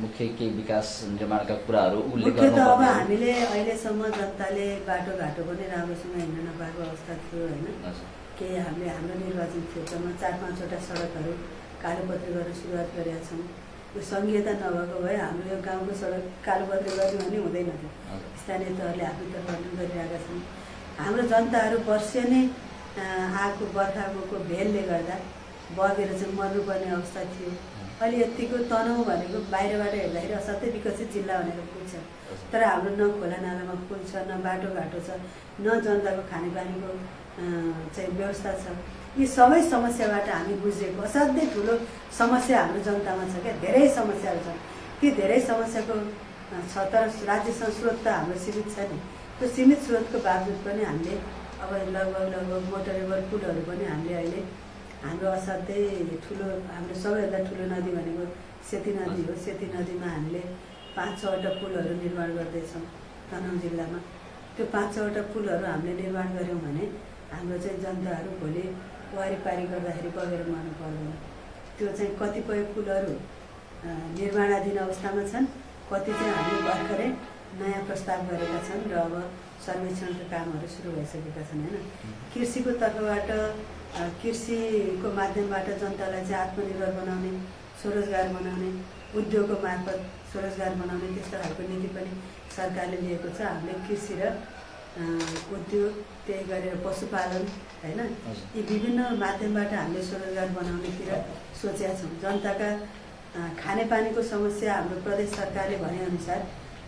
मुख्य के विकास निर्माणका कुराहरू उल्लेख
गर्नु त अब हामीले अहिलेसम्म जनताले बाटोघाटो पनि राम्रोसँग हिँड्न नपाएको अवस्था थियो होइन। केही हामीले हाम्रो निर्वाचन क्षेत्रमा 4-5वटा सडकहरू कालोपत्री गर्न सुरुवात गरेका छौँ। यो सङ्घीयता नभएको भए हाम्रो यो गाउँको सडक कालोपत्री गर्ने भने हुँदैन थियो। स्थानीय तहले आफ्नो तर्फबाट गरिरहेका छन्। हाम्रो जनताहरू वर्षे नै आएको बर्खाको भेलले गर्दा बगेर चाहिँ मर्नुपर्ने अवस्था थियो। अहिले यतिको तनहुँ भनेको बाहिरबाट हेर्दाखेरि असाध्यै विकसित जिल्ला भनेर पुग्छ, तर हाम्रो न खोला नालामा पुल छ, न बाटोघाटो छ, न जनताको खानेपानीको चाहिँ व्यवस्था छ। यी सबै समस्याबाट हामी बुझेको असाध्यै ठुलो समस्या हाम्रो जनतामा छ क्या, धेरै समस्याहरू छन्। ती धेरै समस्याको छ, तर राज्यसँग स्रोत त हाम्रो सीमित छ नि। त्यो सीमित स्रोतको बावजुद पनि हामीले अब लगभग मोटरेबल पुलहरू पनि हामीले अहिले हाम्रो असाध्यै ठुलो, हाम्रो सबैभन्दा ठुलो नदी भनेको सेती नदी हो। सेती नदीमा हामीले 5-6वटा पुलहरू निर्माण गर्दैछौँ तनहुँ जिल्लामा। त्यो 5-6वटा पुलहरू हामीले निर्माण गऱ्यौँ भने हाम्रो चाहिँ जनताहरू भोलि वारिपारी गर्दाखेरि बगेर मर्नु पर्दैन। त्यो चाहिँ कतिपय पुलहरू निर्माणाधीन अवस्थामा छन्, कति चाहिँ हामीले भर्खरै नयाँ प्रस्ताव गरेका छन् र अब सर्वेक्षणका कामहरू सुरु भइसकेका छन् होइन। कृषिको तर्फबाट, कृषिको माध्यमबाट जनतालाई चाहिँ आत्मनिर्भर बनाउने, स्वरोजगार बनाउने, उद्योगको मार्फत स्वरोजगार बनाउने त्यस्तो खालको नीति पनि सरकारले लिएको छ। हामीले कृषि र उद्योग, त्यही गरेर पशुपालन होइन, यी विभिन्न माध्यमबाट हामीले स्वरोजगार बनाउनेतिर सोचेका छौँ। जनताका खानेपानीको समस्या हाम्रो प्रदेश सरकारले भनेअनुसार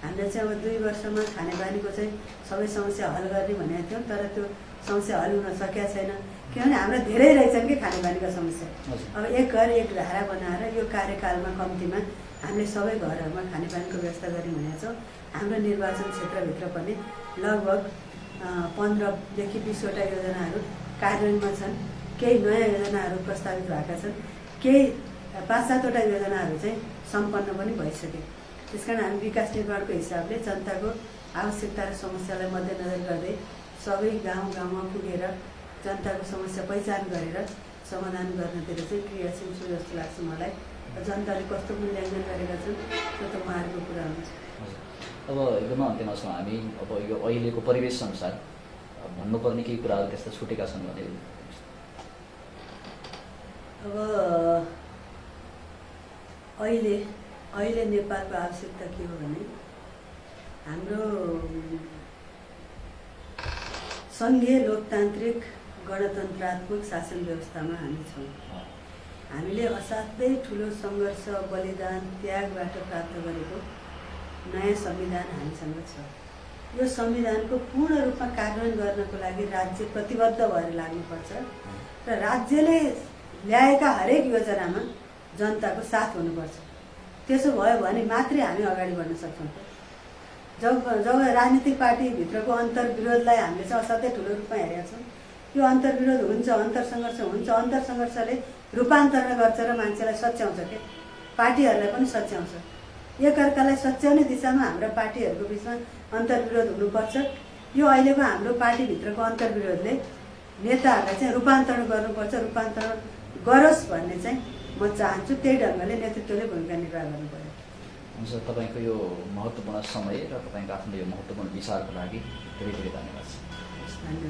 हामीले चाहिँ अब 2 वर्षमा खानेपानीको चाहिँ सबै समस्या हल गर्ने भनेको थियौँ, तर त्यो समस्या हल हुन सकेका छैन। किनभने हाम्रा धेरै रहेछन् कि खानेपानीको समस्या। अब एक घर एक धारा बनाएर यो कार्यकालमा कम्तीमा हामीले सबै घरहरूमा खानेपानीको व्यवस्था गर्ने भनेको छौँ। हाम्रो निर्वाचन क्षेत्रभित्र पनि लगभग 15 देखि 20 वटा योजनाहरू कार्यान्वयनमा छन्। केही नयाँ योजनाहरू प्रस्तावित भएका छन्, केही 5-7 वटा योजनाहरू चाहिँ सम्पन्न पनि भइसके। त्यसकारण हामी विकास निर्माणको हिसाबले जनताको आवश्यकता र समस्यालाई मध्यनजर गर्दै सबै गाउँमा पुगेर जनताको समस्या पहिचान गरेर समाधान गर्नतिर चाहिँ क्रियाशील छु जस्तो लाग्छ मलाई। जनताले कस्तो मूल्याङ्कन गरेका छन् त्यो त उहाँहरूको कुरा हुन्छ।
अब एकदमै अन्त्यमा छौँ हामी। अब यो अहिलेको परिवेश अनुसार भन्नुपर्ने केही कुराहरू त्यस्ता छुटेका छन् भने?
अब अहिले नेपालको आवश्यकता के हो भने हाम्रो सङ्घीय लोकतान्त्रिक गणतन्त्रात्मक शासन व्यवस्थामा हामी छौँ। हामीले असाध्यै ठुलो सङ्घर्ष, बलिदान, त्यागबाट प्राप्त गरेको नयाँ संविधान हामीसँग छ। यो संविधानको पूर्ण रूपमा कार्यान्वयन गर्नको लागि राज्य प्रतिबद्ध भएर लाग्नुपर्छ र राज्यले ल्याएका हरेक योजनामा जनताको साथ हुनुपर्छ। त्यसो भयो भने मात्रै हामी अगाडि बढ्न सक्छौँ। जब राजनीतिक पार्टीभित्रको अन्तर्विरोधलाई हामीले चाहिँ असाध्यै ठुलो रूपमा हेरेका छौँ। यो अन्तर्विरोध हुन्छ, अन्तरसङ्घर्ष हुन्छ, अन्तरसङ्घर्षले रूपान्तरण गर्छ र मान्छेलाई सच्याउँछ के पार्टीहरूलाई पनि सच्याउँछ। एकअर्कालाई सच्याउने दिशामा हाम्रा पार्टीहरूको बिचमा अन्तर्विरोध हुनुपर्छ। यो अहिलेको हाम्रो पार्टीभित्रको अन्तर्विरोधले नेताहरूलाई चाहिँ रूपान्तरण गर्नुपर्छ, रूपान्तरण गरोस् भन्ने चाहिँ म चाहन्छु। त्यही ढङ्गले नेतृत्वले भूमिका निर्वाह गर्नु पर्यो।
हुन्छ, तपाईँको यो महत्त्वपूर्ण समय र तपाईँको आफ्नो यो महत्त्वपूर्ण विचारको लागि धेरै धेरै धन्यवाद।
धन्यवाद।